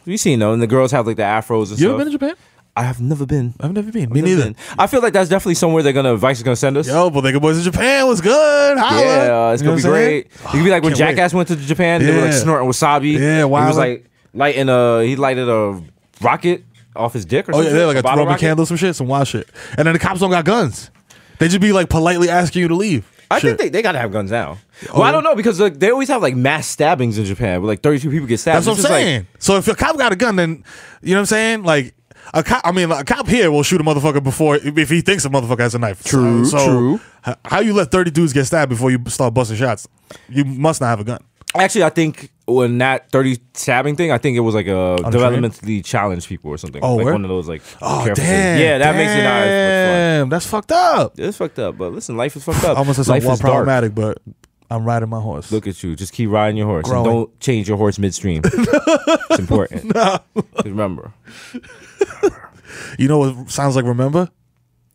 you seen them, and the girls have like the afros and You stuff. ever been to Japan? I have never been. I've never been. Me Never neither. been. I feel like that's definitely somewhere Vice is gonna send us. Yo, Bodega Boys in Japan was good. Holla. Yeah, it's You know gonna be what I'm saying? great. It could be like when Can't wait. Jackass went to Japan. They were like Yeah. snorting wasabi. Yeah, He wild. was like lighting he lighted a rocket off his dick or Oh something. yeah, they're like a bottle Roman rocket. candle, some shit, some wild shit. And then the cops don't got guns. They just be like politely asking you to leave. I Shit. think they gotta have guns now. Well, I don't know because like, they always have like mass stabbings in Japan where like 32 people get stabbed. That's what I'm It's just, like, saying. So if a cop got a gun, then you know what I'm saying? Like a cop here will shoot a motherfucker before if he thinks a motherfucker has a knife. True, true. How you let 30 dudes get stabbed before you start busting shots? You must not have a gun. Actually, I think when that 30 stabbing thing, I think it was like a developmentally challenged people or something. Oh, like word? one of those like Oh careful damn! things. Yeah, that makes it not as much Damn, that's fucked up. fun. It's fucked up, but listen, life is fucked up. I almost said Life something is dark. problematic, but I'm riding my horse. Look at you. Just keep riding your horse. Growing. And don't change your horse midstream. It's important. Remember. You know what sounds like remember?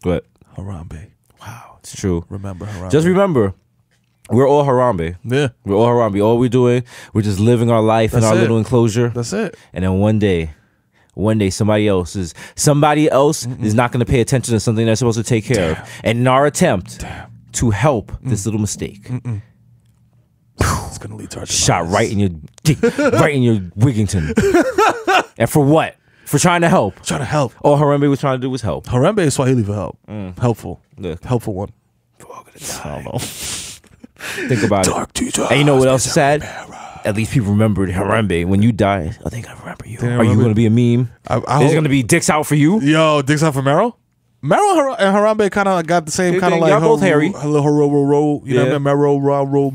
What? Harambe. Wow. It's true. Remember Harambe. Just remember, we're all Harambe. Yeah, We're all Harambe. All we're doing, we're just living our life in That's our it. little enclosure. that's it. And then one day somebody else is not going to pay attention to something they're supposed to take care of. And in our attempt to help this little mistake, It's gonna lead to our shot demise. right in your dick, right in your Wigington. And for what? For trying to help. Trying to help. All Harambe was trying to do was help. Harambe is Swahili for help. Helpful. Look. Helpful one. I don't know. Think about Dark it. teacher. And you know what else is sad? At least people remembered Harambe. When you die, I think I remember you. They Are you remember- going to be a meme? I Is hope- it going to be dicks out for you? Yo, dicks out for Mero? Mero and Harambe kind of got the same Same kind of thing. like Y'all both hairy. You know what I Yeah. mean?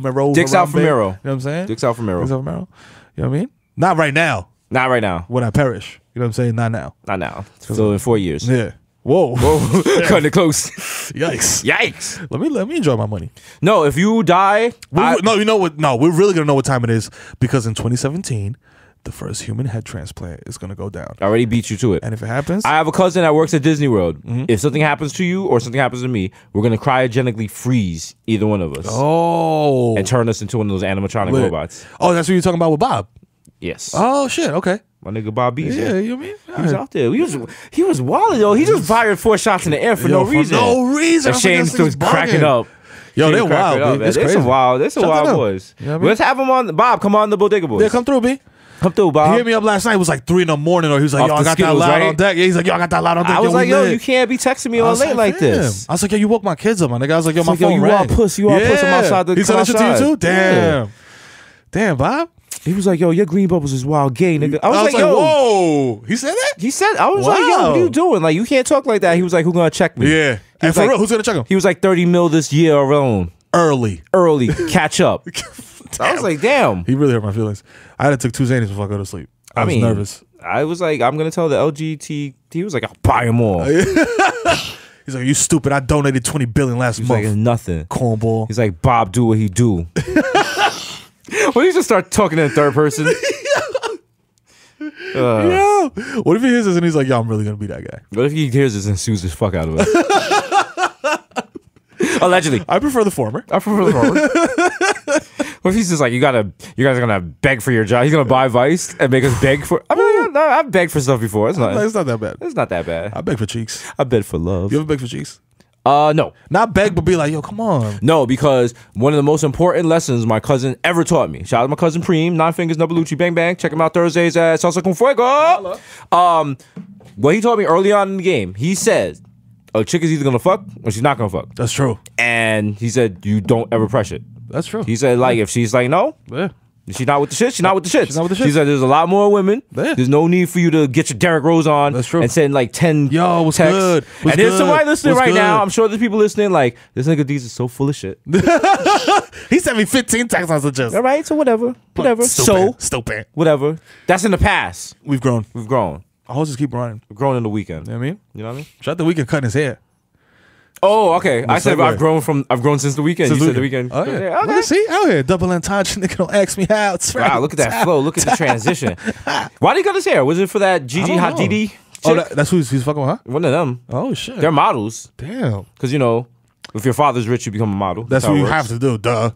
Mero. Dicks out for Harambe. Mero. You know what I'm saying? Dicks out for Mero. Dicks out for Mero. You know what I mean? Not right now. Not right now. When I perish. You know what I'm saying? Not now. Not now. So in 4 years. Yeah. Whoa. Cutting it close. Yikes. Yikes. Let me enjoy my money. No, if you die, No, you know what? No, we're really gonna know what time it is because in 2017, the first human head transplant is gonna go down. I already beat you to it. And if it happens, I have a cousin that works at Disney World. If something happens to you or something happens to me, we're gonna cryogenically freeze either one of us and turn us into one of those animatronic Lit. robots. Oh, that's what you're talking about with Bob. Yes. Oh shit. Okay. My nigga Bob Bees. Yeah, you know what I mean? He was out there. He was wild, yo. He just fired 4 shots in the air for no reason. No reason. And I Shane think was cracking up. Yo, Shane they're cracking wild. up, B. man. It's They're crazy. some wild. They're some Shout wild out to them. boys. You know what I mean? Let's have him on. Bob, come on the Bodega Boys. Yeah, come through, B. Come through, Bob. He hit me up last night. It was like 3 in the morning, or he was like, Off "Yo, I the got Skittles, that loud right? on deck." Yeah, he's like, "Yo, I got that loud on deck." I was like, we yo, lit. you can't be texting me I all was late like, like this. I was like, "Yo, you woke my kids up, my nigga." I was like, "Yo, my like, yo, phone you rang." are a puss. You are a puss. I'm outside the- He said come that shit to you outside. too. Damn, Yeah. damn, Bob. He was like, yo, your green bubbles is wild gay, nigga. I was like, yo. whoa. He said that? He said, I was like, yo, what are you doing? Like, you can't talk like that. He was like, who gonna check me? Yeah. He And was for like- real, who's gonna check him? He was like 30 mil this year alone. Early. Catch up. I was like, damn. He really hurt my feelings. I had to take 2 Xannies before I go to sleep. I was nervous. I was like, I'm gonna tell the LGBT. He was like, I'll buy them all. He's like, "You stupid! I donated 20 billion last He's like, month." it's nothing. Cornball. He's like, Bob, do what he do. When you just start talking in third person. Yo, what if he hears this and he's like, "Yo, I'm really gonna be that guy"? What if he hears this and sues the fuck out of us? Allegedly. I prefer the former. I prefer the former. What if he's just like, you guys are gonna beg for your job? He's gonna buy Vice and make us beg for. I mean, I've begged for stuff before. It's not that bad. It's not that bad. I beg for cheeks. I beg for love. You ever beg for cheeks? No. Not beg, but be like, "Yo, come on." No, because one of the most important lessons my cousin ever taught me. Shout out to my cousin Preem, 9 Fingers, Nabalucci, Bang Bang. Check him out Thursdays at Salsa Con Fuego. What he taught me early on in the game, he said, a chick is either gonna fuck or she's not gonna fuck. That's true. And he said, you don't ever press it. That's true. He said, like, if she's like, no, Yeah. she's not with the shit, she's not with the shit. She's not with the He shits. said, there's a lot more women. Yeah. There's no need for you to get your Derrick Rose on. That's true. And send like 10 Yo, what's texts. good? And What's there's good? somebody listening What's right now. good? I'm sure there's people listening like, this nigga Deez is so full of shit. He sent me 15 texts on just. All right, so whatever. Stupid. Whatever. That's in the past. We've grown. We've grown. Our hoes just keep running. We've grown in the weekend. You know what I mean? You know what I mean? Shout out the weekend cutting his hair. Oh, okay. I said segue. I've grown since the weekend. Since You said the weekend. Oh, yeah. Okay. Well, see, out here. Double entendre. Nigga don't ask me how. It's right. Wow, look at that flow. Look at the transition. Why did he cut his hair? Was it for that Gigi I don't know. Hadidi chick? Oh, that's who he's fucking with, huh? One of them. Oh, shit. They're models. Damn. Because, you know, if your father's rich, you become a model. That's how what it you works. have to do, duh.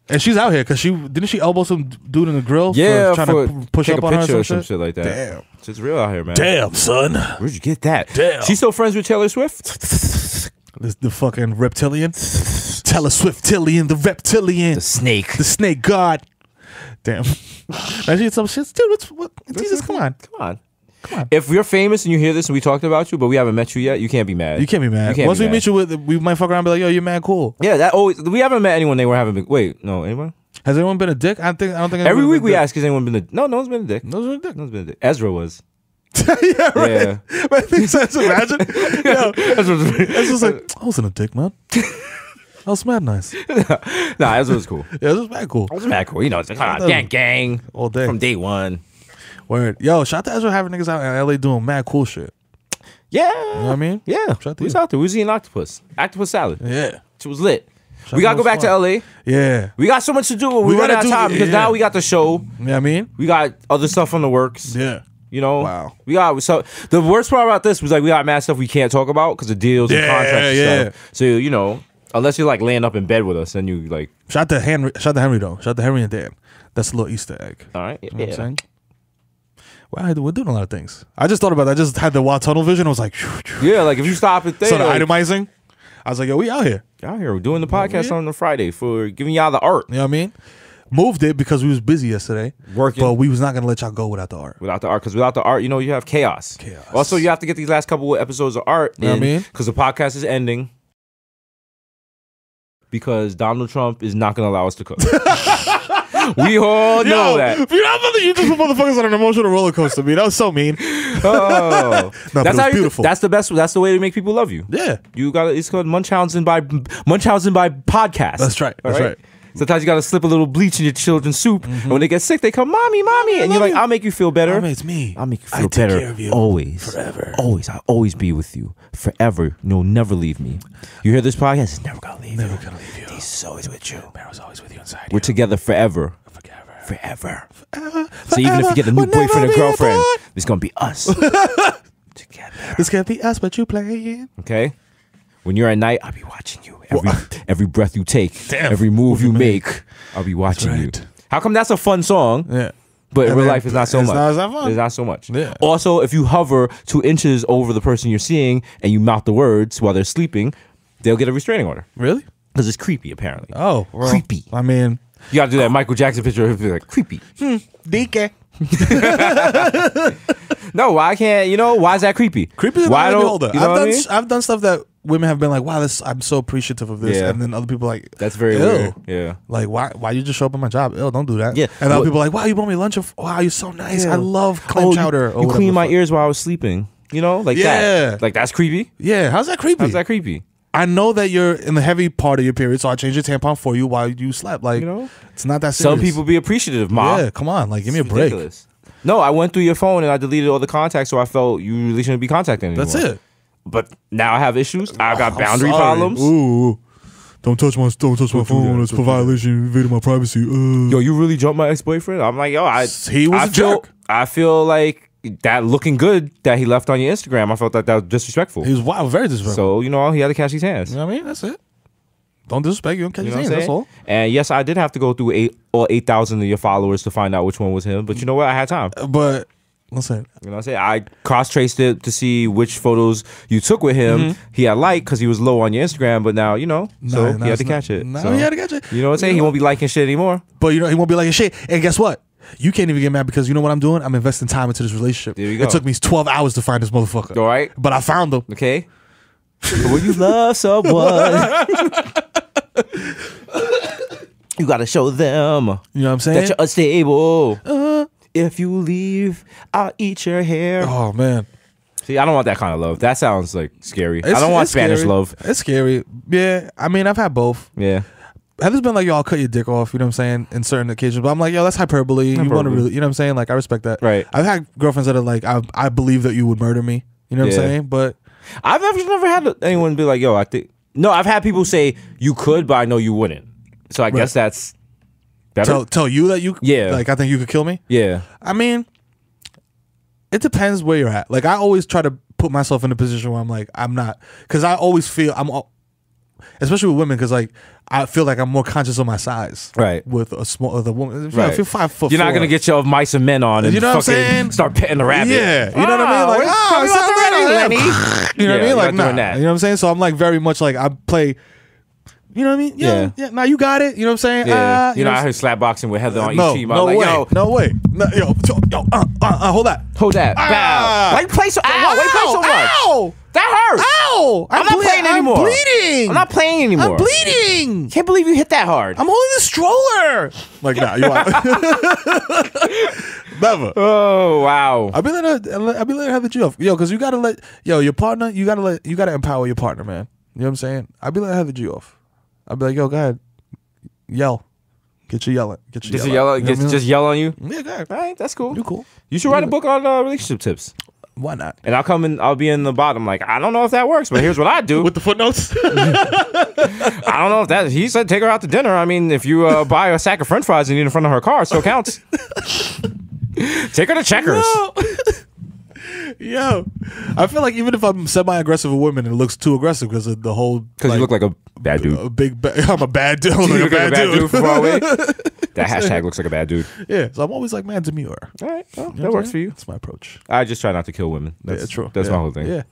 And she's out here because didn't she elbow some dude in the grill? Yeah, for trying to push take up a on her picture or some shit like that. Damn. It's real out here, man. Damn, son. Where'd you get that? Damn. She's still friends with Taylor Swift? The fucking reptilian. Taylor Swiftillian, the reptilian. The snake. The snake god. Damn. Now she had some shit. Dude, what? Jesus, come on. Come on. If you're famous and you hear this and we talked about you, but we haven't met you yet, you can't be mad. You can't be mad. can't Once be we mad. meet you, we might fuck around and be like, yo, you're mad cool. Yeah, that always. We haven't met anyone they were having. Wait, no, anyone? Has anyone been a dick? I don't think Every week we ask. ask, has anyone been a? No one's been a dick. No one's been a dick. No one's been a dick. Ezra was. Yeah, right. Yeah. But it makes sense. Imagine. Yo, it's just like, I wasn't a dick, man. I was mad nice. Nah, Ezra was cool. Yeah, this was mad cool. It was mad cool. You know, it's like, gang. All day. From day one. Word. Yo, shout out to Ezra having niggas out in LA doing mad cool shit. Yeah. You know what I mean? Yeah. Shout out to We was you. out there. We was eating octopus. Octopus salad. Yeah. It was lit. Shout We out gotta go to back to fun. LA. Yeah. We got so much to do. We We run gotta out of do- time because yeah. now we got the show. You know what I mean? We got other stuff on the works. Yeah. You know, Wow. We got so the worst part about this was like we got mad stuff we can't talk about because of deals and Yeah, contracts yeah. and stuff. So you know, unless you're like laying up in bed with us, then you like, Shout out to Henry. Shout out to Henry though. Shout out to Henry and Dan. That's a little Easter egg. all right, You know what I'm saying? Well, we're doing a lot of things. I just thought about that. I just had the wild tunnel vision. I was like, yeah. Like if you stop it there, started like, itemizing. I was like, yo, we out here. out here we're doing the podcast Yeah. on the Friday for giving y'all the art You know what I mean? Moved it because we was busy yesterday. Working. But we was not going to let y'all go without the art. without the art because without the art, you know, you have chaos. Chaos. Also, you have to get these last couple of episodes of art. You know what I mean? Because the podcast is ending. Because Donald Trump is not going to allow us to cook. We all know that. You just put motherfuckers on an emotional roller coaster, man. That was so mean. Oh, No, but it was beautiful. That's the best. That's the way to make people love you. Yeah. You got it's called Munchausen by podcast. That's right. All That's right. Sometimes you got to slip a little bleach in your children's soup, and when they get sick, they come, mommy, and you're like, I'll make you feel better. Mommy, it's me. I'll make you I feel take better. care of you always, forever. always. I'll always be with you forever. You'll never leave me. You hear this podcast? It's never gonna leave Never you. gonna leave you. He's always with you. Mero's always with you inside We're you. together forever. Forever. So even if you get a new We'll never boyfriend or be girlfriend, apart. it's gonna be us together. This can't be us, but you playing. Okay? When you're at night, I'll be watching you. Every breath you take, Damn. every move you make, I'll be watching you. right. How come that's a fun song, Yeah. but in And real then life it's not so it's much? not that fun. It's not so much. Yeah. Also, if you hover 2 inches over the person you're seeing and you mouth the words while they're sleeping, they'll get a restraining order. Really? Because it's creepy, apparently. Oh. Well, Creepy. I mean, You gotta do that Michael Jackson picture of him, like, creepy. DK. No, why can't, you know, why is that creepy? Creepy is why not older. you know what I mean? I've done stuff that women have been like, wow, I'm so appreciative of this. Yeah. And then other people like, That's very ew. weird. Yeah. Like, why you just show up at my job? Ew, don't do that. Yeah. And other What- people are like, wow, you brought me lunch. Wow, you're so nice. Yeah. I love clam chowder. You cleaned my ears while I was sleeping. You know, like Yeah. that. Like that's creepy. Yeah, how's that creepy? How's that creepy? I know that you're in the heavy part of your period, so I changed your tampon for you while you slept. Like, You know? it's not that serious. Some people be appreciative, Ma. Yeah, come on. Like, give me a It's break. ridiculous. No, I went through your phone and I deleted all the contacts, so I felt you really shouldn't be contacting anymore. That's it. But now I have issues. I've got I'm boundary sorry. problems. Ooh. Don't touch my phone. That's a violation. Invading my privacy. Yo, you really jumped my ex-boyfriend? I'm like, yo, He was a jerk. I feel like that looking good that he left on your Instagram. I felt that was disrespectful. He was wild, very disrespectful. So, you know, he had to catch his hands. You know what I mean? That's it. Don't disrespect you. Don't catch You his know what hands. I'm That's all. saying? And yes, I did have to go through all 8,000 of your followers to find out which one was him. But you know what? I had time. But listen, You know what I'm saying? I cross-traced it to see which photos you took with him. He had liked because he was low on your Instagram, but now, you know, so he had to catch it. No, So, he had to catch it. You know what I'm saying? He won't be liking shit anymore. But you know, he won't be like a shit. And guess what? You can't even get mad because you know what I'm doing? I'm investing time into this relationship. There you go. It took me 12 hours to find this motherfucker. All right. But I found him. Okay? But when you love someone... You gotta show them. You know what I'm saying? That you're unstable. If you leave, I'll eat your hair. Oh man. See, I don't want that kind of love. That sounds like scary. I It's- don't want it's Spanish scary. love. It's scary. Yeah. I mean, I've had both. Yeah. Heather's been like, yo, I'll cut your dick off, you know what I'm saying, in certain occasions. But I'm like, yo, that's hyperbole. You want to really, you know what I'm saying? Like, I respect that. Right. I've had girlfriends that are like, I believe that you would murder me. You know what I'm saying? But I've never had anyone be like, yo, I think. No, I've had people say you could, but I know you wouldn't. So I guess that's better. tell you that you, Yeah. like, I think you could kill me. Yeah. I mean, it depends where you're at. Like, I always try to put myself in a position where I'm like, I'm not, because I always feel especially with women, because like I feel like I'm more conscious of my size. Right. With a woman. Right. If you're 5 foot, You're not gonna get your mice and men on and You know what I'm fucking saying? start petting the rabbit. Yeah, you know what I mean? Like, tell me about the rabbit, Lenny. You know what I Yeah, mean? you're Like, not doing nah. that. You know what I'm saying? So I'm like very much like I play. You know what I mean? Yeah. Yeah. Now you got it. You know what I'm saying? Yeah. You know I heard slap boxing with Heather on no, each team. no I'm like, way. yo, No way. No, yo, hold that. hold that. Bow. Why you play so? Ow, why you play so much? Ow! That hurts. Ow! I'm not playing anymore. I'm bleeding. I'm not playing anymore. I'm bleeding. Can't believe you hit that hard. I'm holding the stroller. Like, nah, you want never. Oh wow. I'll be letting her the G off. Yo, because you gotta let your partner, you gotta empower your partner, man. You know what I'm saying? I'll be letting her the G off. I'll be like, yo, go ahead. Yell. Get your yelling. Just yell on you? Yeah, go ahead. All right, that's cool. You cool. You should write a book on relationship tips. Why not? And I'll be in the bottom like, I don't know if that works, but here's what I do. With the footnotes? I don't know if that, he said take her out to dinner. I mean, if you buy a sack of french fries and eat in front of her car, it still counts. Take her to Checkers. Yo, I feel like even if I'm semi-aggressive with women, it looks too aggressive because of the whole. Because you look like a bad dude. I'm a bad dude. You look like a bad dude from far away. That That hashtag looks like a bad dude. Yeah, so I'm always like, man, demure. All right, well, You know that what works I'm for you. That's my approach. I just try not to kill women. That's True. That's my whole thing. Yeah,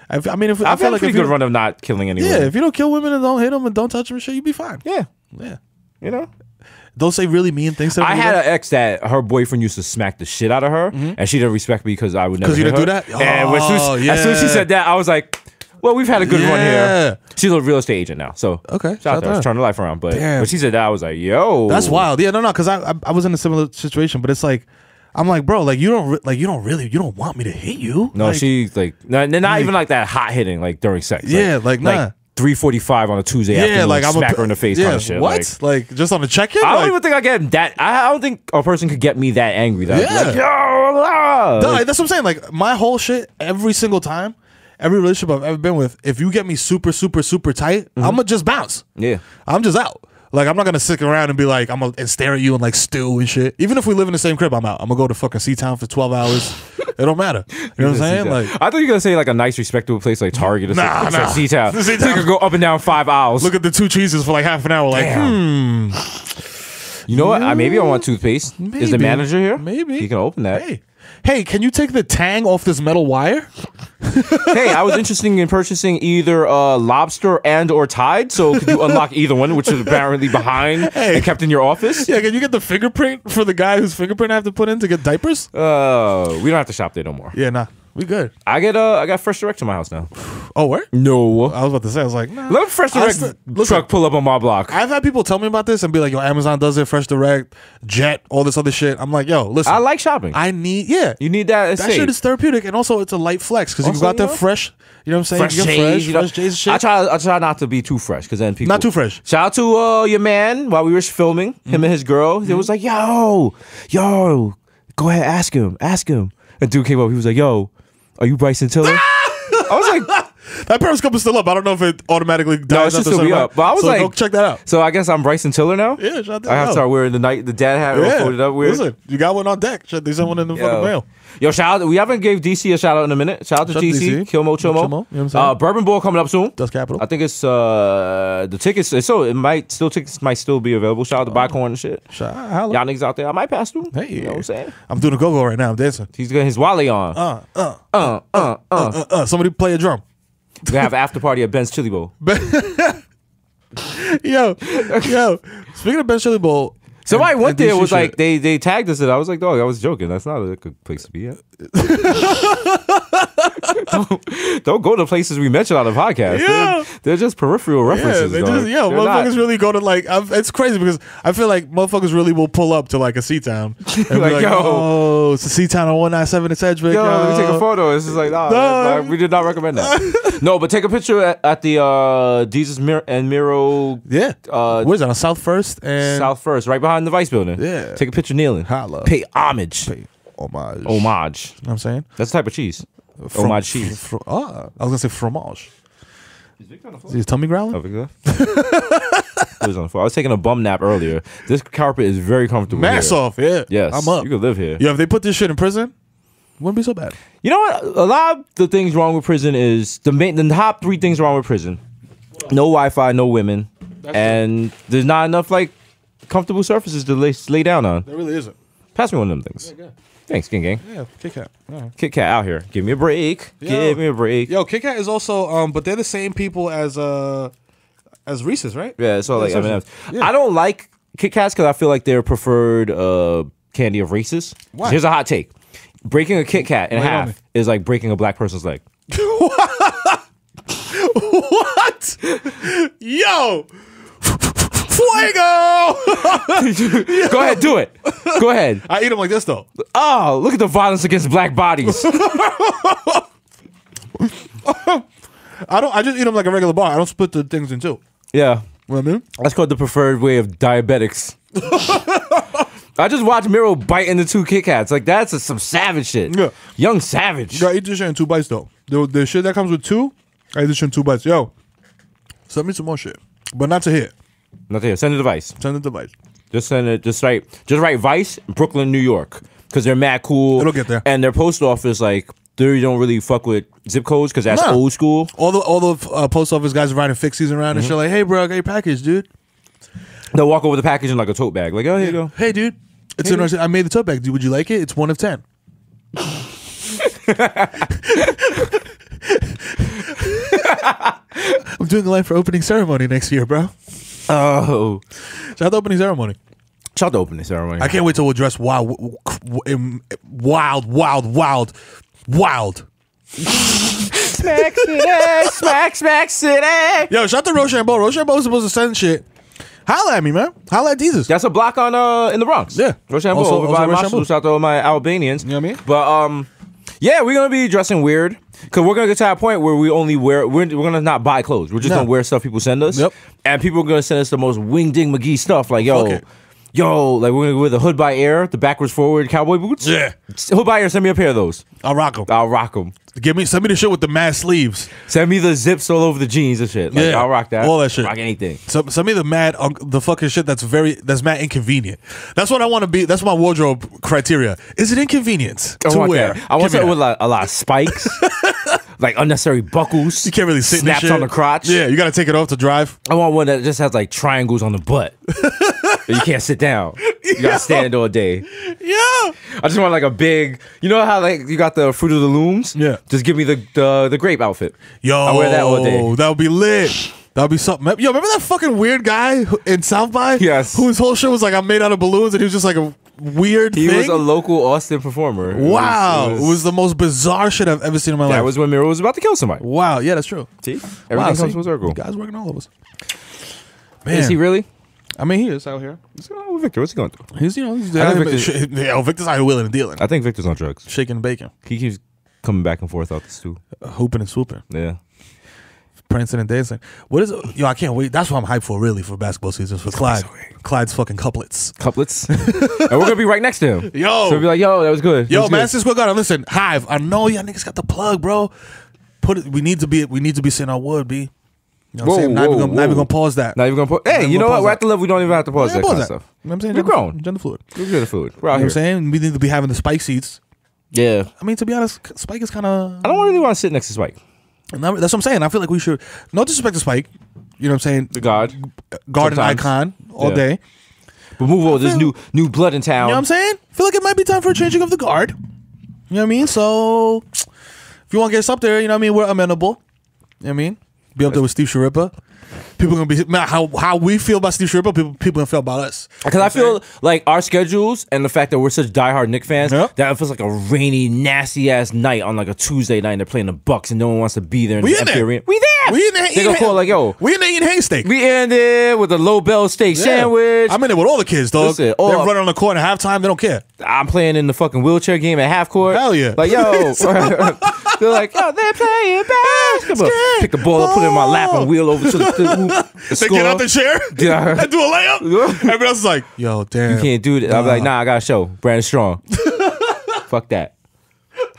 I mean, if I I've feel had a like pretty if you good run of not killing anyone. yeah, if you don't kill women and don't hit them and don't touch them and shit, you be fine. Yeah. Yeah, You know? don't say really mean things to them. I had an ex that her boyfriend used to smack the shit out of her, and she didn't respect me because I would never. because you hit didn't her. do that. And as soon as she said that, I was like, "Well, we've had a good run Yeah. here." She's a real estate agent now, so Okay, shout out to her. She's turning her life around. But Damn. when she said that, I was like, "Yo, That's wild." Yeah, no, because I was in a similar situation, but it's like, I'm like, bro, like you don't want me to hit you. No, like, she's like, not even like that hot hitting like during sex. Yeah, like, nah. like 3:45 on a Tuesday afternoon, like I'm smack her in the face kind of shit. What? Like just on a check-in? I don't Like, even think I get that. I don't think a person could get me that angry. That Yeah. like, yo, ah. no, that's what I'm saying. Like my whole shit, every single time, every relationship I've ever been with, if you get me super, super, super tight, I'm gonna just bounce. Yeah. I'm just out. Like I'm not gonna stick around and be like and stare at you and like stew and shit. Even if we live in the same crib, I'm out. I'm gonna go to fucking Seatown for 12 hours. It don't matter. You know what I'm saying? Like I thought you were gonna say like a nice, respectable place like Target or Nah, something. nah. Seatown. So Seatown. you could go up and down 5 aisles. look at the two cheeses for like half an hour. Like You know what? Maybe I want toothpaste. Is the Maybe. manager here? Maybe. You can open that. hey, can you take the tang off this metal wire? Hey, I was interested in purchasing either lobster and or Tide. So could you unlock either one, which is apparently behind and kept in your office? Yeah, can you get the fingerprint for the guy whose fingerprint I have to put in to get diapers? We don't have to shop there no more. Yeah, nah, we good. I got Fresh Direct to my house now. Oh, where? No. I was about to say, I was like, nah. Let me Fresh Direct truck pull up on my block. I've had people tell me about this and be like, yo, Amazon does it, Fresh Direct, Jet, all this other shit. I'm like, yo, listen. I like shopping. You need that. That shit is therapeutic, and also it's a light flex because you Also, got that you know, fresh. You know what I'm saying? fresh You get J's. You know, fresh J's and shit. I try not to be too fresh because then people Not too fresh. Shout out to your man while we were filming him and his girl. He was like, yo, go ahead, ask him. And dude came up. He was like, yo, are you Bryson Tiller? I was like. That Periscope is still up. I don't know if it automatically dies. No, it should still be up. But I was like, go check that out. So I guess I'm Bryson Tiller now. Yeah, shout that I have to out. start wearing the dad hat Yeah, folded up weird. listen, you got one on deck. They sent one in the fucking mail. Yo, shout out. We haven't gave DC a shout out in a minute. Shout out to Shout out to DC. DC. Kilmo, Chilmo, you know what I'm saying? Bourbon Bowl coming up soon. Dust Capital. I think it's the tickets. Tickets might still be available. Shout out to Buy Corn and shit. Holla. Y'all niggas out there, I might pass through. Hey, You know what I'm saying? I'm doing a go-go right now. I'm dancing. He's got his Wally on. Somebody play a drum. We have after party at Ben's Chili Bowl. Yo. Speaking of Ben's Chili Bowl, Somebody went there DC was shit. like they tagged us and I was like, dog, I was joking. That's not a good place to be at. Don't go to places we mention on the podcast. Yeah. They're just peripheral references. They're dog. They're motherfuckers not. really go to like. It's crazy because I feel like motherfuckers really will pull up to like a C-Town and be Like, like, yo. oh, it's a C-Town on 197 in Sedgwick. Yo, let me take a photo. It's just like, nah, we did not recommend that. No, but take a picture at the Desus and Mero. Yeah. Where's that? On South First and South First, right behind the Vice Building. Yeah. Take a picture kneeling. Holla. Pay homage. Homage. Homage. You know what I'm saying? That's the type of cheese. Homage cheese. I was gonna say fromage. Is his tummy growling? Oh, Victor? It was on the floor. I was taking a bum nap earlier. This carpet is very comfortable. Mask here. off, yeah. Yes. I'm up. You could live here. Yeah, if they put this shit in prison, it wouldn't be so bad. You know what? A lot of the things wrong with prison is the top 3 things wrong with prison. No Wi-Fi, no women, and there's not enough like comfortable surfaces to lay down on. There really isn't. Pass me one of them things. Yeah. Thanks, King Gang. Yeah, Kit Kat. Yeah. Kit Kat out here. Give me a break. Give me a break. Yo, Kit Kat is also, but they're the same people as Reese's, right? Yeah, it's all like M&M's. Yeah. I don't like Kit Kats because I feel like they're preferred candy of races. Why? Here's a hot take. Breaking a Kit Kat in Lay it on me. half is like breaking a black person's leg. What? Yo! Fuego! Go ahead, do it. Go ahead. I eat them like this, though. Oh, look at the violence against black bodies. I just eat them like a regular bar. I don't split the things in two. Yeah. You know what I mean? That's called the preferred way of diabetics. I just watched Mero bite into 2 Kit Kats. Like, that's some savage shit. Yeah. Young savage. You gotta eat this shit in 2 bites, though. The shit that comes with 2, I eat this shit in 2 bites. Yo, send me some more shit. But not to here. Not here. Send it to Vice. Send it to Vice. Just send it. Just write Vice, Brooklyn, New York, because they're mad cool. It'll get there. And their post office, like, they don't really fuck with zip codes because that's Nah. old school. All the post office guys are riding fixies around and shit like, hey, bro, I got your package, dude. They'll walk over the package in like a tote bag. Like, oh, here you go. Hey, dude. It's interesting. I made the tote bag. Would you like it? It's 1 of 10. I'm doing a line for opening ceremony next year, bro. Oh, Shout out to opening ceremony. shout out to opening ceremony. I can't wait till we'll dress wild. Smack City, smack City. Yo, shout out to Rochambeau. Rochambeau is supposed to send shit. Holla at me, man. Holla at Desus. That's a block on in the Bronx. Yeah. Rochambeau Also- over also by Rochambeau. Marshall. Shout out to my Albanians. You know what I mean? But yeah, we're gonna be dressing weird because we're gonna get to that point where we only wear. We're gonna not buy clothes. We're just No. gonna wear stuff people send us. Yep. And people are gonna send us the most wing ding McGee stuff. Like Fuck it. yo, like we're gonna wear the hood by air, the backwards forward cowboy boots. Yeah. Hood by air. Send me a pair of those. I'll rock them. I'll rock them. Send me the shit with the mad sleeves. Send me the zips all over the jeans and shit. Like, Yeah. I'll rock that. All that shit. Rock anything. Send me the fucking shit that's mad inconvenient. That's what I want to be. That's my wardrobe criteria. Is it inconvenient I to want wear? that. I want Give me something with that. like, a lot of spikes, like unnecessary buckles. You can't really sit in this snaps shit. on the crotch. Yeah, you got to take it off to drive. I want one that just has like triangles on the butt. You can't sit down. You gotta stand all day. Yeah. I just want like a big. You know how like you got the Fruit of the Looms? Yeah. Just give me the grape outfit. Yo, I wear that all day. That would be lit. That would be something. Yo, remember that fucking weird guy in South by? Yes. Whose whole shit was like, I'm made out of balloons, and he was just like a weird He thing? was a local Austin performer. Wow. It was the most bizarre shit I've ever seen in my life. That was when Mero was about to kill somebody. Wow. Yeah, that's true. See, Wow, everything comes see? full circle. You guys working all of us. Man. Is he really? I mean, he is out here. Victor, what's he going through? He's, I think Victor's out here willing and dealing. I think Victor's on drugs. Shaking and baking. He keeps coming back and forth out this too. Hooping and swooping. Yeah. Prancing and dancing. What is it? Yo, I can't wait. That's what I'm hyped for, really, for basketball season. For Clyde. Clyde's fucking couplets. Couplets. And we're gonna be right next to him. Yo. So we'll be like, yo, that was good. That Yo, was good. Madison Square Garden, listen, Hive, I know y'all niggas got the plug, bro. We need to be sitting on wood, B. You know what I'm saying? Not even gonna pause that. Not even gonna pause. Hey, even you know gonna what? pause We're that. at the level we don't even have to pause that kind of stuff. You know what I'm saying? We're grown. Gender fluid. We're good at food. We're out You know what here. I'm saying? We need to be having the spike seats. Yeah. I mean, to be honest, Spike is kind of. I don't really want to sit next to Spike. That's what I'm saying. I feel like we should. No disrespect to Spike. You know what I'm saying? The God. Garden Sometimes. icon all Yeah. day. But move over. There's new blood in town. You know what I'm saying? I feel like it might be time for a changing of the guard. You know what I mean? So, if you want to get us up there, you know what I mean? We're amenable. You know what I mean? Be up there with Steve Sharippa. People gonna be how we feel about Steve Sharippa. People gonna feel about us. Because I feel like our schedules and the fact that we're such diehard Knicks fans, that it feels like a rainy, nasty ass night on like a Tuesday night. And they're playing the Bucks, and no one wants to be there. We in there. We there. We in there. They gonna call like, yo, we in there eating haysteak. We in there with a low bell steak sandwich. I'm in there with all the kids, dog. Listen, they're running on the court at halftime. They don't care. I'm playing in the fucking wheelchair game at half court. Hell yeah. Like, yo. They're like, yo, they're playing basketball. Pick the ball up, put it in my lap, and wheel over to the hoop. They get out the chair and do a layup. Everybody else is like, yo, damn. You can't do that. I'm like, nah, I got a show. Brandon Strong. Fuck that.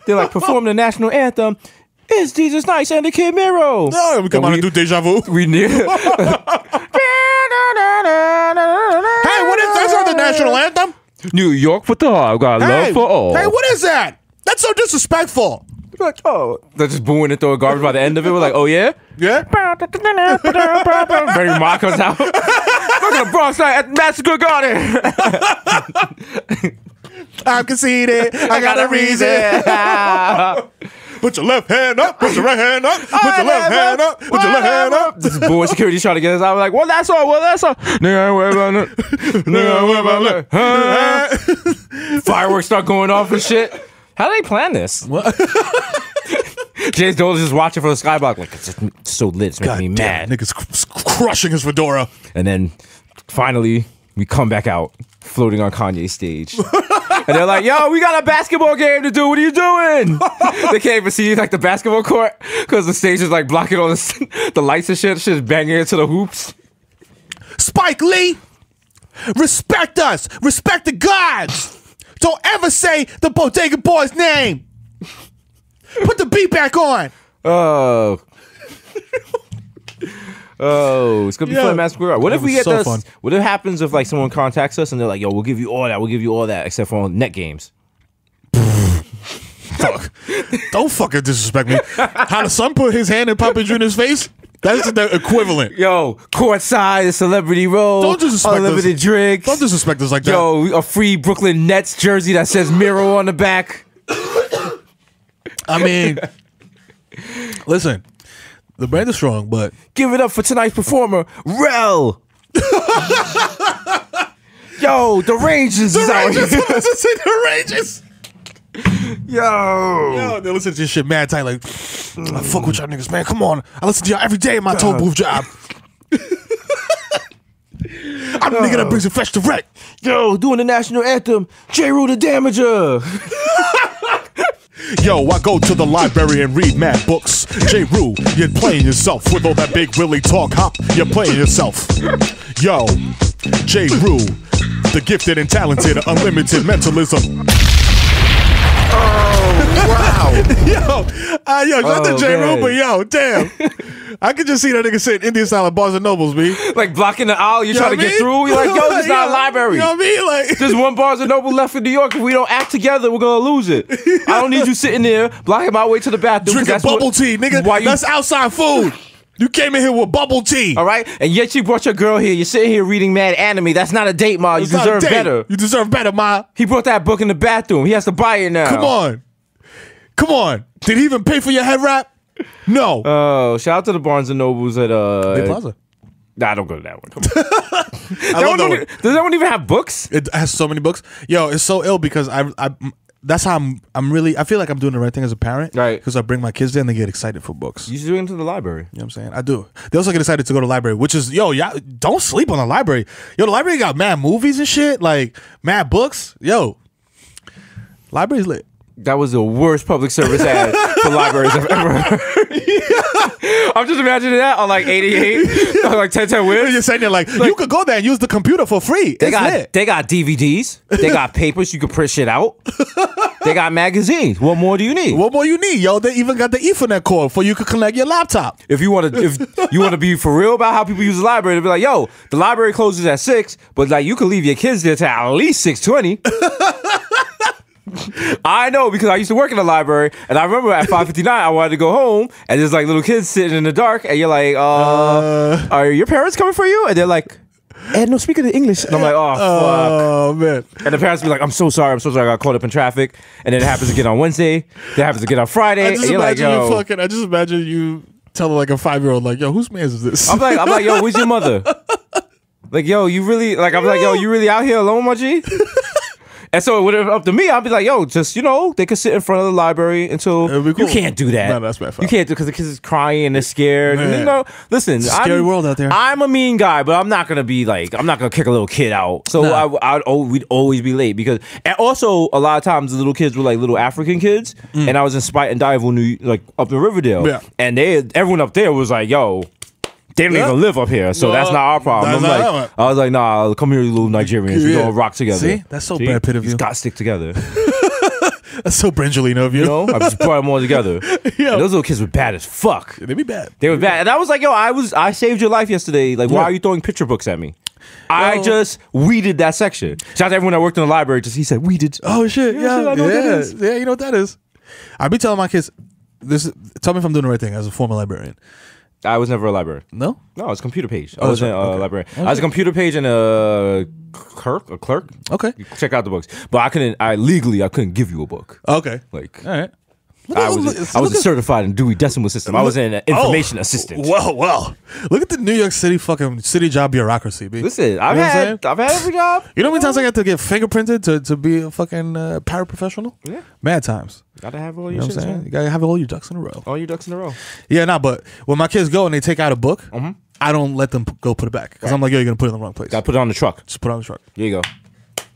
They're like, perform the national anthem. It's Jesus Nice and the Kid Mero. No, we come on and do Deja Vu. We near. Hey, what is that's not the national anthem? New York for the got love for all. Hey, what is that? That's so disrespectful. Like, oh, they're just booing and throwing garbage by the end of it. We're like, oh yeah, yeah. Very Ma comes out. Look at the Bronx night at Madison Square Garden. I'm conceited. I got a reason. Put your left hand up. Put your right hand up. Put your left hand up. Put your left hand up. This boy security trying to get us out. I'm like, well, that's all. Well, that's all. Fireworks start going off and shit. How do they plan this? James Dolan's just watching from the skyblock like, it's so lit, it's making me mad. Niggas crushing his fedora. And then finally we come back out floating on Kanye's stage. And they're like, yo, we got a basketball game to do. What are you doing? They can't even see like the basketball court because the stage is like blocking all the lights and shit. Shit's banging into the hoops. Spike Lee, respect us. Respect the gods. Don't ever say the Bodega Boys name. Put the beat back on. Oh. Oh, it's gonna be fun, Madison Square Garden. What if we get this? Fun. What if happens if like someone contacts us and they're like, "Yo, we'll give you all that. We'll give you all that, except for net games." Don't fucking disrespect me. How the son put his hand in Papa Jr.'s face? That's the equivalent. Yo, courtside, celebrity roll, don't disrespect unlimited drinks. Don't disrespect us like that. Yo, a free Brooklyn Nets jersey that says Mero on the back. I mean, listen, the brand is strong, but give it up for tonight's performer, Rel. Yo, the Rangers is out here. The Rangers. Yo, they listen to this shit mad tight. Like, I fuck with y'all niggas, man. Come on, I listen to y'all every day in my toll booth job. I'm the nigga that brings it fresh to wreck. Yo, doing the national anthem, J. Rue the Damager. Yo, I go to the library and read mad books. J. Rue, you're playing yourself with all that big Willie talk, huh? You're playing yourself. Yo, J. Rue, the gifted and talented, unlimited mentalism. Oh, wow. Yo, not the J. Rue, but yo, damn. I could just see that nigga sitting Indian style at Barnes and Nobles, B. Like blocking the aisle, you're trying to get through. You're like, yo, this is not a library. You know what I mean? Like, there's one Barnes and Noble left in New York. If we don't act together, we're gonna lose it. I don't need you sitting there blocking my way to the bathroom. Drinking bubble tea, nigga. That's outside food. You came in here with bubble tea. All right? And yet you brought your girl here. You're sitting here reading mad anime. That's not a date, Ma. You deserve better. You deserve better, Ma. He brought that book in the bathroom. He has to buy it now. Come on. Come on. Did he even pay for your head wrap? No. Oh, shout out to the Barnes and Nobles at Bay Plaza. Nah, don't go to that one. Come on. Does that one even have books? It has so many books. Yo, it's so ill because that's how I'm really, I feel like I'm doing the right thing as a parent. Right. Because I bring my kids there and they get excited for books. You should do it into the library. You know what I'm saying? I do. They also get excited to go to the library, which is, yo, don't sleep on the library. Yo, the library got mad movies and shit, like mad books. Yo, library's lit. That was the worst public service ad for libraries I've ever heard. I'm just imagining that on like 88, on like 1010 Wins. You're saying like you could go there and use the computer for free. They got DVDs. They got papers. You can print shit out. They got magazines. What more do you need? What more you need, yo? They even got the Ethernet cord for you could connect your laptop. If you want to be for real about how people use the library, they'll be like, yo, the library closes at 6, but like you can leave your kids there till at least 6:20. I know because I used to work in the library, and I remember at 5:59 I wanted to go home, and there's like little kids sitting in the dark, and you're like, are your parents coming for you? And they're like, no, speaking of English. And I'm like, oh, fuck. Oh, man. And the parents be like, I'm so sorry, I got caught up in traffic. And then it happens again on Wednesday. Then it happens again on Friday. I just imagine you Tell her like a 5-year-old, like, yo, whose man's is this? I'm like, yo, where's your mother? Like, yo, you really, like, I'm like, yo, you really out here alone, my G? And so, if it up to me, I'll be like, yo, just, they could sit in front of the library until Cool. You can't do that. No, that's bad. You can't do because the kids is crying and they're scared. And, listen, it's a scary world out there. I'm a mean guy, but I'm not gonna be like, I'm not gonna kick a little kid out. So we'd always be late because, and also a lot of times the little kids were like little African kids, and I was in Spite and Dival, like up in Riverdale, and everyone up there was like, yo. They don't even live up here, so that's not our problem. I was like, nah, come here, you little Nigerians. We all rock together. See? That's so Brad Pitt of you. Just got to stick together. That's so Brangelina of you. I just brought them all together. And those little kids were bad as fuck. They be bad. They were bad. And I was like, yo, I saved your life yesterday. Like, why are you throwing picture books at me? I just weeded that section. Shout out to everyone that worked in the library. He said, weeded. Oh, shit. Yeah, I know what that is. Yeah, you know what that is. I be telling my kids, tell me if I'm doing the right thing as a former librarian. I was never a librarian. No? No, I was a computer page. I wasn't a librarian. Okay. I was a computer page and a clerk. Okay. Check out the books. But I couldn't give you a book. Okay. Like, all right. I was certified in Dewey Decimal System. I was an information assistant. Well. Look at the New York City fucking city job bureaucracy, B. Listen, I've had every job. You know how many times I got to get fingerprinted to be a fucking paraprofessional? Yeah. Mad times. Gotta have all your shit, man. You gotta have all your ducks in a row. All your ducks in a row. Yeah, but when my kids go and they take out a book, I don't let them go put it back. Because I'm like, yo, you're gonna put it in the wrong place. Gotta put it on the truck. Just put it on the truck. There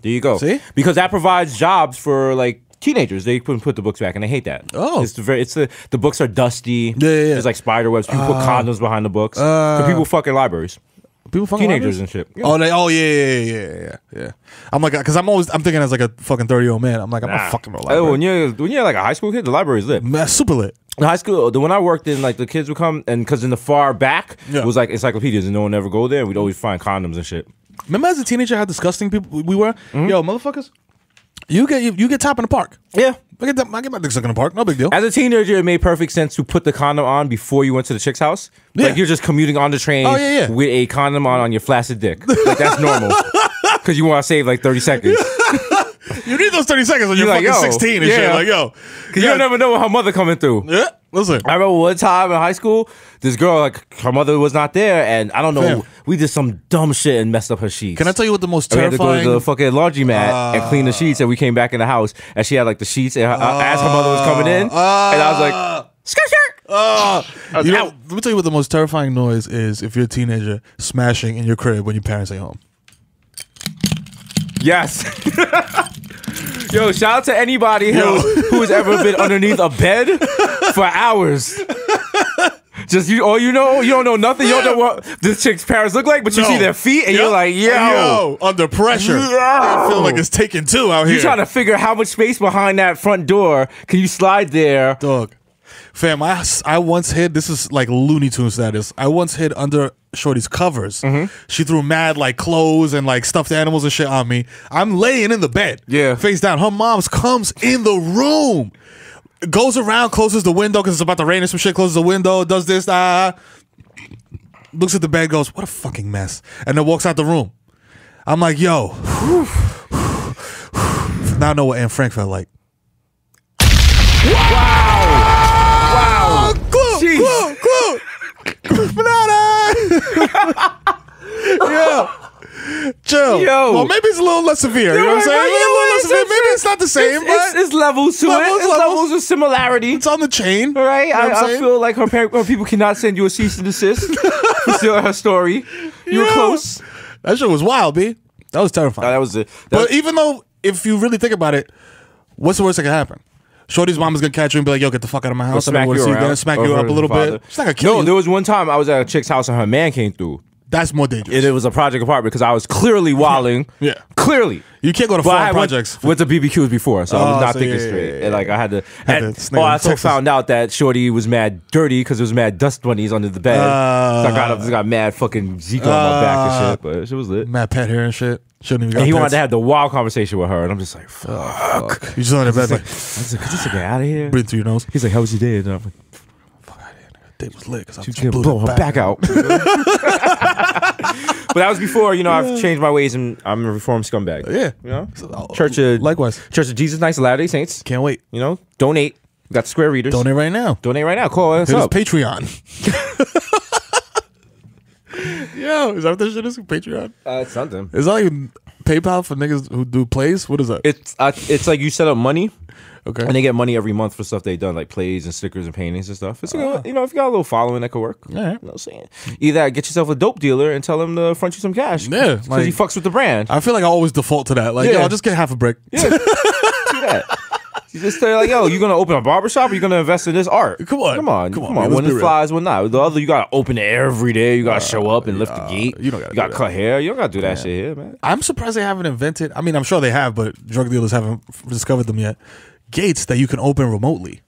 you go. See? Because that provides jobs for like teenagers. They couldn't put the books back and they hate that. Oh. The books are dusty. Yeah. There's like spider webs. People put condoms behind the books. So people fucking libraries. People fucking teenagers libraries? and shit. Yeah. Yeah. I'm like, because I'm thinking as like a fucking 30-year-old man. I'm like, I'm not fucking library. Oh, when you're like a high school kid, the library's lit. Man, super lit. In high school, when I worked in, like the kids would come and because in the far back it was like encyclopedias and no one ever go there. And we'd always find condoms and shit. Remember as a teenager how disgusting people we were? Yo, motherfuckers, you get top in the park. Yeah. I get my dick sucked in the park. No big deal. As a teenager, it made perfect sense to put the condom on before you went to the chick's house. Yeah. Like you're just commuting on the train with a condom on your flaccid dick. Like that's normal. Because you want to save like 30 seconds. You need those 30 seconds when you're fucking 16 and shit. Like, yo. Because you never know what her mother coming through. Yeah. Listen. I remember one time in high school, this girl, like, her mother was not there, and I don't know, we did some dumb shit and messed up her sheets. Can I tell you what the most terrifying... terrifying... We had to go to the fucking laundromat and clean the sheets, and we came back in the house, and she had, like, the sheets, and as her mother was coming in, and I was like, skirt! Let me tell you what the most terrifying noise is if you're a teenager smashing in your crib when your parents ain't home. Yes. Yo, shout out to anybody who has ever been underneath a bed for hours. Just you don't know nothing. You don't know what this chick's parents look like, but you see their feet and you're like, yo, under pressure. I feel like it's taking two out here. You're trying to figure out how much space behind that front door can you slide there. Dog. Fam, I once hid, this is like Looney Tunes status. I once hid under Shorty's covers. She threw mad like clothes and like stuffed animals and shit on me. I'm laying in the bed, face down. Her mom's comes in the room, goes around, closes the window because it's about to rain or some shit, closes the window, does this, looks at the bed, goes, what a fucking mess, and then walks out the room. I'm like, yo, now I know what Anne Frank felt like. Wow! Clue! Banana! Yo. Chill. Yo. Well, maybe it's a little less severe. You know what I'm saying? A little less severe. Maybe it's not the same, but... It's levels to it. It's levels of similarity. It's on the chain. All right? You know I feel like her people cannot send you a cease and desist for stealing her story. You were close. That shit was wild, B. That was terrifying. That was it. But even though, if you really think about it, what's the worst that can happen? Shorty's mom is gonna catch you and be like, yo, get the fuck out of my house. Smack you up a little bit. She's not gonna kill you. No, there was one time I was at a chick's house and her man came through. That's more dangerous. And it was a project apartment because I was clearly wilding. Yeah. Clearly. You can't go to farm projects. Went to BBQs before, so I was not thinking straight. And like I had to. I also found out that Shorty was mad dirty because there was mad dust bunnies under the bed. So I got mad fucking Zika on my back and shit. But it was lit. Mad pet hair and shit. Shouldn't even. And he wanted to have the wild conversation with her, and I'm just like, fuck. You just on the bed like, I was like, could you get out of here? Breathe through your nose. He's like, how was your day? And I'm like, fuck out of here. Day was lit because I was blow her back out. But that was before, I've changed my ways and I'm a reformed scumbag. Yeah. Church of likewise. Church of Jesus Christ of Latter-day Saints. Can't wait. Donate. We got square readers. Donate right now. Donate right now. Call us Hit us up. Patreon. Yo, is that what this shit is? Patreon? It's something. Is that like PayPal for niggas who do plays? What is that? It's like you set up money. Okay. And they get money every month for stuff they've done, like plays and stickers and paintings and stuff. It's if you got a little following, that could work. Yeah. You know what I'm saying? Either get yourself a dope dealer and tell him to front you some cash. Yeah. Because he fucks with the brand. I feel like I always default to that. Like, yo, I'll just get half a brick. Yeah. Do that. You just say like, yo, you gonna open a barbershop or you gonna invest in this art? Come on. When it flies, when not. The other, you gotta open it every day. You gotta show up and lift the gate. You gotta cut hair. You don't gotta do that shit here, man. I'm surprised they haven't invented. I mean, I'm sure they have, but drug dealers haven't discovered them yet. Gates that you can open remotely.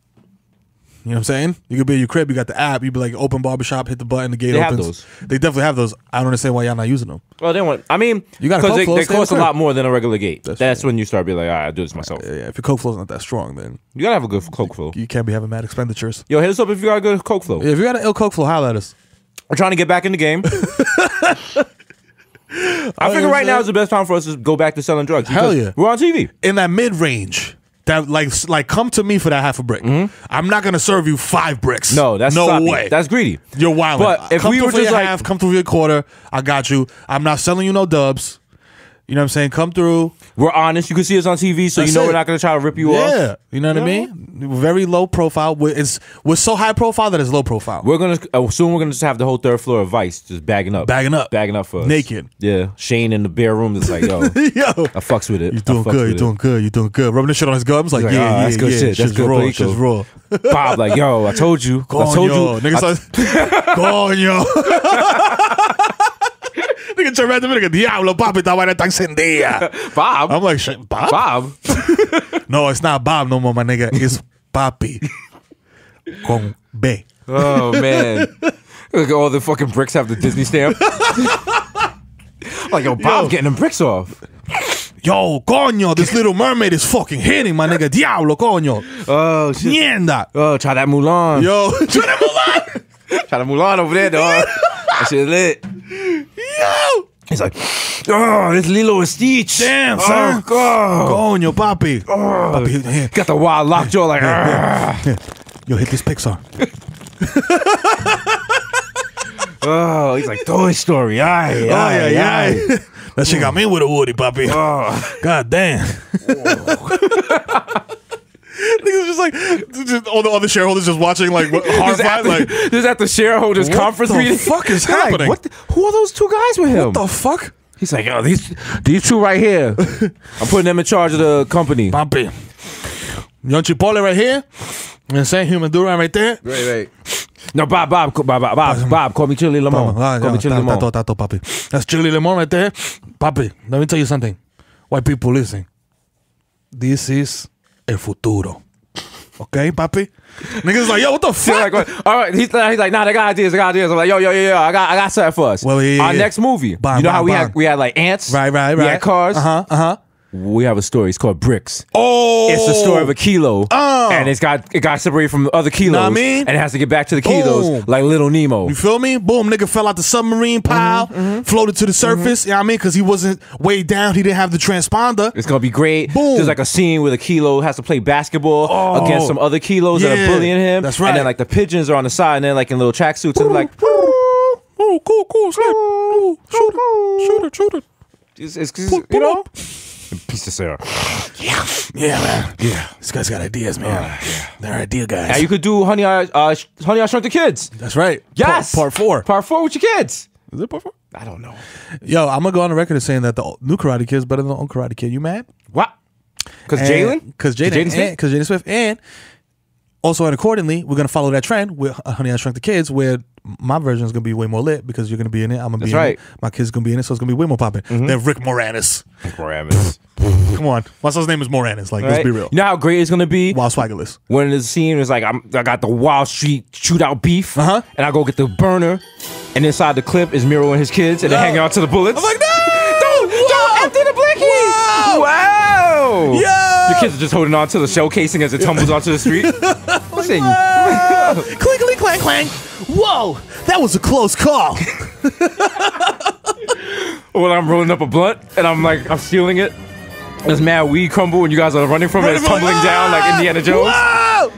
You know what I'm saying? You could be in your crib, you got the app, you be like, open barbershop, hit the button, the gate They opens. have those. They definitely have those. I don't understand why y'all not using them. Well, they want. I mean, You got a because coke flow, they stay in cost the a crib. lot more than a regular gate. That's true. when you start being like, all right, I'll do this myself. Yeah, if your coke flow's not that strong, then You gotta have a good coke flow. you can't be having mad expenditures. Yo, hit us up if you got a good coke flow. Yeah, if you got an ill coke flow, holla at us. We're trying to get back in the game. I figure right now is the best time for us to go back to selling drugs. Hell because yeah. We're on TV. In that mid range. That like come to me for that half a brick. I'm not gonna serve you 5 bricks. No, that's no sloppy. way. That's greedy. You're wild. But if come we through were for just your like, half, come through for your quarter. I got you. I'm not selling you no dubs. You know what I'm saying? Come through. we're honest, you can see us on TV, so That's you know it. we're not gonna try to rip you off. Yeah, you know what I mean. Very low profile. We're so high profile that it's low profile. We're gonna soon. We're gonna just have the whole 3rd floor of Vice just bagging up for us. Naked. Yeah, Shane in the bare room is like, yo, Yo, I fucks with it. you doing I fucks good. with You it. doing good. You doing good. Rubbing the shit on his gums. Like He's like, yeah, that's good shit. That's Shit's good raw. Perico. Shit's raw. Bob, like, yo, I told you. I told you. Nigga coño. Nigga turn around to me, nigga, diablo, papi, esta vaina está encendida. Bob. I'm like, shit, Bob? Bob. No, it's not Bob no more, my nigga. It's Papi. Con B. Oh man. Look, all the fucking bricks have the Disney stamp. Like, yo, Bob's getting them bricks off. Yo, coño, this little mermaid is fucking hitting, my nigga. Diablo, coño. Oh shit. Mierda. Oh, try that Mulan. Yo, try that Mulan. Try the Mulan over there, dog. That shit lit. Yo. He's like, oh, this Lilo and Stitch. Damn, oh, son. God. Coño, papi. Papi, here. Got the wild lockjaw like, Here. Yo, hit this Pixar. oh, he's like, Toy Story. Aye, aye. That shit got me with a Woody, papi. Oh. God damn. Niggas just all the other shareholders just watching, like, horrified. Like, This is at the shareholders conference what the meeting. fuck is They're happening? Like, who are those 2 guys with him? what the fuck? He's like, yo, these 2 right here. I'm putting them in charge of the company. Papi. Young Chipotle right here. You know what I'm saying? Human Duran right there. Right. No, Bob, call me Chili Lemon. Call me Chili Lemon. Tato, papi. That's Chili Lemon right there. Papi, let me tell you something. White people, listen. This is el futuro. Okay, papi? Niggas like, yo, what the fuck? Like, all right, he's like, nah, I got ideas. I'm like, yo, I got something for us. Well, yeah. Our next movie. Bam, you know bam, how bam. we had like ants? Right. We had cars. Uh-huh. We have a story. It's called Bricks. Oh. It's the story of a kilo. And it got separated from the other kilos. Know what I mean? And it has to get back to the kilos Boom. like Little Nemo. You feel me? Boom, nigga fell out the submarine pile, floated to the surface, you know what I mean? Because he wasn't way down, he didn't have the transponder. It's gonna be great. Boom. There's like a scene where the kilo has to play basketball against some other kilos that are bullying him. That's right. And then like the pigeons are on the side and they're like in little tracksuits and like, Oh, cool, slip. Ooh, shoot it. it's Pull up. piece of Sarah. Yeah, man. Yeah. This guy's got ideas, man. They're idea guys. Yeah, you could do Honey, I Shrunk the Kids. That's right. Yes. Part 4. Part 4 with your kids. Is it part 4? I don't know. Yo, I'm going to go on the record as saying that the new Karate Kid is better than the old Karate Kid. You mad? What? Because Jalen? Because Jaden Smith. And also, and accordingly, we're going to follow that trend with Honey, I Shrunk the Kids, where my version is going to be way more lit because you're going to be in it. I'm going to be in it. My kid's going to be in it, so it's going to be way more popping. Then Rick Moranis. Come on. What's his name is Moranis. Like, let's be real. You know how great it's going to be? Wild Swaggerless. When the scene is like, I got the Wild Street shootout beef, and I go get the burner, and inside the clip is Mero and his kids, and they're hanging out to the bullets. I'm like, no! Don't empty the blinky! Wow! Yo! Your kids are just holding on to the shell casing as it tumbles onto the street. Listen. Clinkly clang clang. Whoa, that was a close call. When I'm rolling up a blunt and I'm stealing it. There's mad weed crumble and you guys are running from it. It's tumbling down like Indiana Jones. Whoa!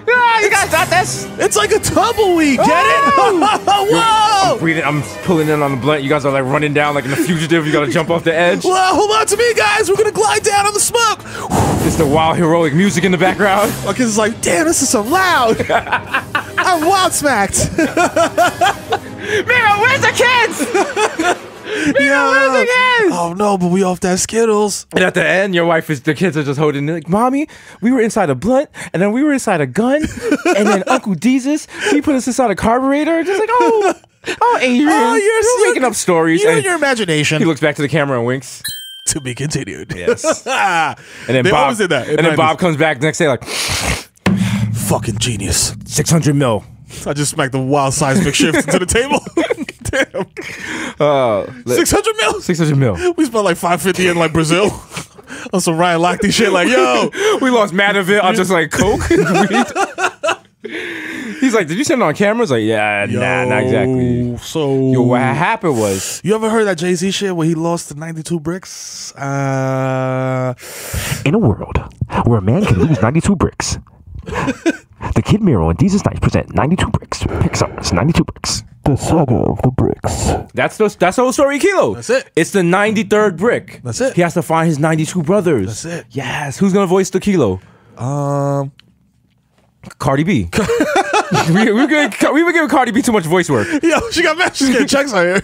guys got this? It's like a tumbleweed. Get it? Whoa! I'm pulling in on the blunt. You guys are like running down like in the fugitive. You gotta jump off the edge. Well, hold on to me, guys. We're gonna glide down on the smoke. It's the wild heroic music in the background. My kids is like, damn, this is so loud. I'm wild smacked. Mero, where's the kids? Mero, where's the kids? Oh no, but we off that Skittles. And at the end, the kids are just holding it like, Mommy, we were inside a blunt, and then we were inside a gun, and then Uncle Desus, he put us inside a carburetor. Just like, oh, Adrian, you're making up stories. You're in your imagination. He looks back to the camera and winks. To be continued. Yes. And then they Bob always did that. And then Bob comes back the next day like, fucking genius. 600 mil. I just smacked the wild seismic shift into the table. Damn. 600 mil? 600 mil. We spent like 550 in like Brazil. On some Ryan Lochte shit like, yo. We lost mad of it on just like coke. He's like, did you send it on camera? It's like, yeah, nah, not exactly. So, what happened was, you ever heard that Jay-Z shit where he lost the 92 bricks? In a world where a man can lose 92 bricks, the Kid Mero and Desus Nice present 92 bricks. Pixar's 92 bricks. The saga of the bricks. that's the whole story, Kilo. That's it. It's the 93rd brick. That's it. He has to find his 92 brothers. That's it. Yes. Who's gonna voice the Kilo? Cardi B. we were giving Cardi B too much voice work. Yo, she got mad. She's getting checks out here.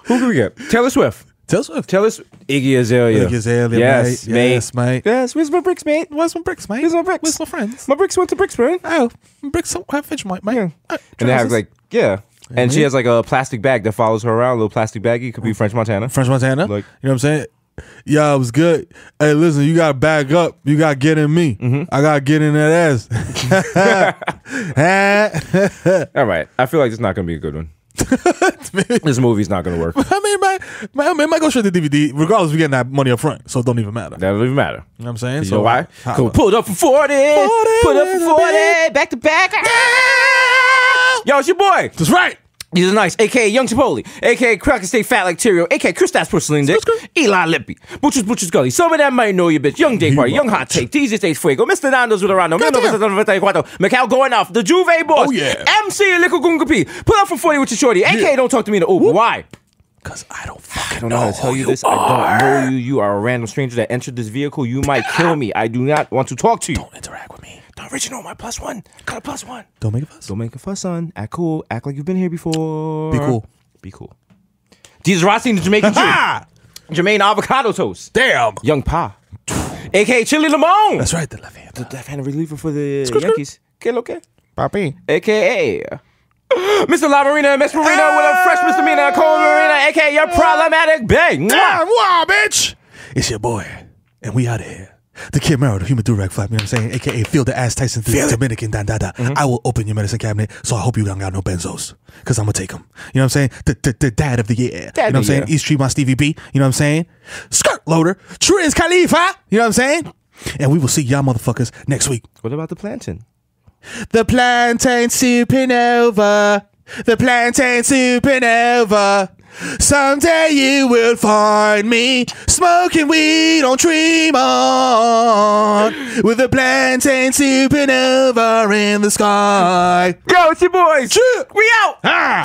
Who can we get? Taylor Swift. Iggy Azalea. Yes, mate. Yes, mate. Yes, where's my bricks, mate? Where's my bricks, mate? Where's my bricks? Where's my friends? My bricks went to Brixburn. Oh, bricks have fish, mate. Yeah. And they have like, and she has like a plastic bag that follows her around, a little plastic baggie. It could be French Montana. French Montana. Like, you know what I'm saying? Yeah, it was good. Hey, listen, you gotta back up. You gotta get in me. I gotta get in that ass. all right. I feel like it's not gonna be a good one. This movie's not gonna work. I mean, it might go straight to DVD. Regardless, we're getting that money up front, so it don't even matter. That don't even matter. You know what I'm saying? You know why? Cool. Pulled up for 40. Put up for 40. Back to back. Yo, it's your boy. That's right. He's nice, a.k.a. Young Chipotle, a.k.a. Cracker Stay Fat Like Tyrio, a.k.a. Kristaps Porcelain Dick, Eli Lippy, Butcher's Gully, some of them might know you, bitch, Young Day Party, Young Hot Take, Teasy Stage Fuego, Mr. Nando's with Orlando, Macau going off, the Juve Boss, MC Lickle Gunga P, pull up for 40 with your shorty, a.k.a. Don't talk to me in the Uber. Why? Because I don't know how to tell you this. I don't know you. You are a random stranger that entered this vehicle. You might kill me. I do not want to talk to you. Don't interact with me. The original, my +1. Got a +1. Don't make a fuss. Don't make a fuss, son. Act cool. Act like you've been here before. Be cool. Be cool. Jesus Rossi, the Jamaican Jew. Jermaine Avocado Toast. Damn. Young Pa. A.K.A. Chili Limon. That's right. The left-hand. The left-handed reliever for the Yankees. Que lo que? Papi. A.K.A. Mr. La Marina, Miss Marina with a fresh misdemeanor, cold marina, a.k.a. your problematic bang. Wow, bitch. It's your boy. And we out of here. The Kid Mero, the human durag flap, you know what I'm saying? A.k.a. Feel the Ass Tyson, the Dominican Dandada. I will open your medicine cabinet, so I hope you don't got no benzos. Because I'm going to take them. You know what I'm saying? The dad of the year. You know what I'm saying? East Street, my Stevie B. You know what I'm saying? Skirt loader. Triz Khalifa. You know what I'm saying? And we will see y'all motherfuckers next week. What about the plantain? The plantain supernova. The plantain supernova. Someday you will find me smoking weed on Tremont with a plantain supernova in the sky. Yo, it's your boys. We out. Ah.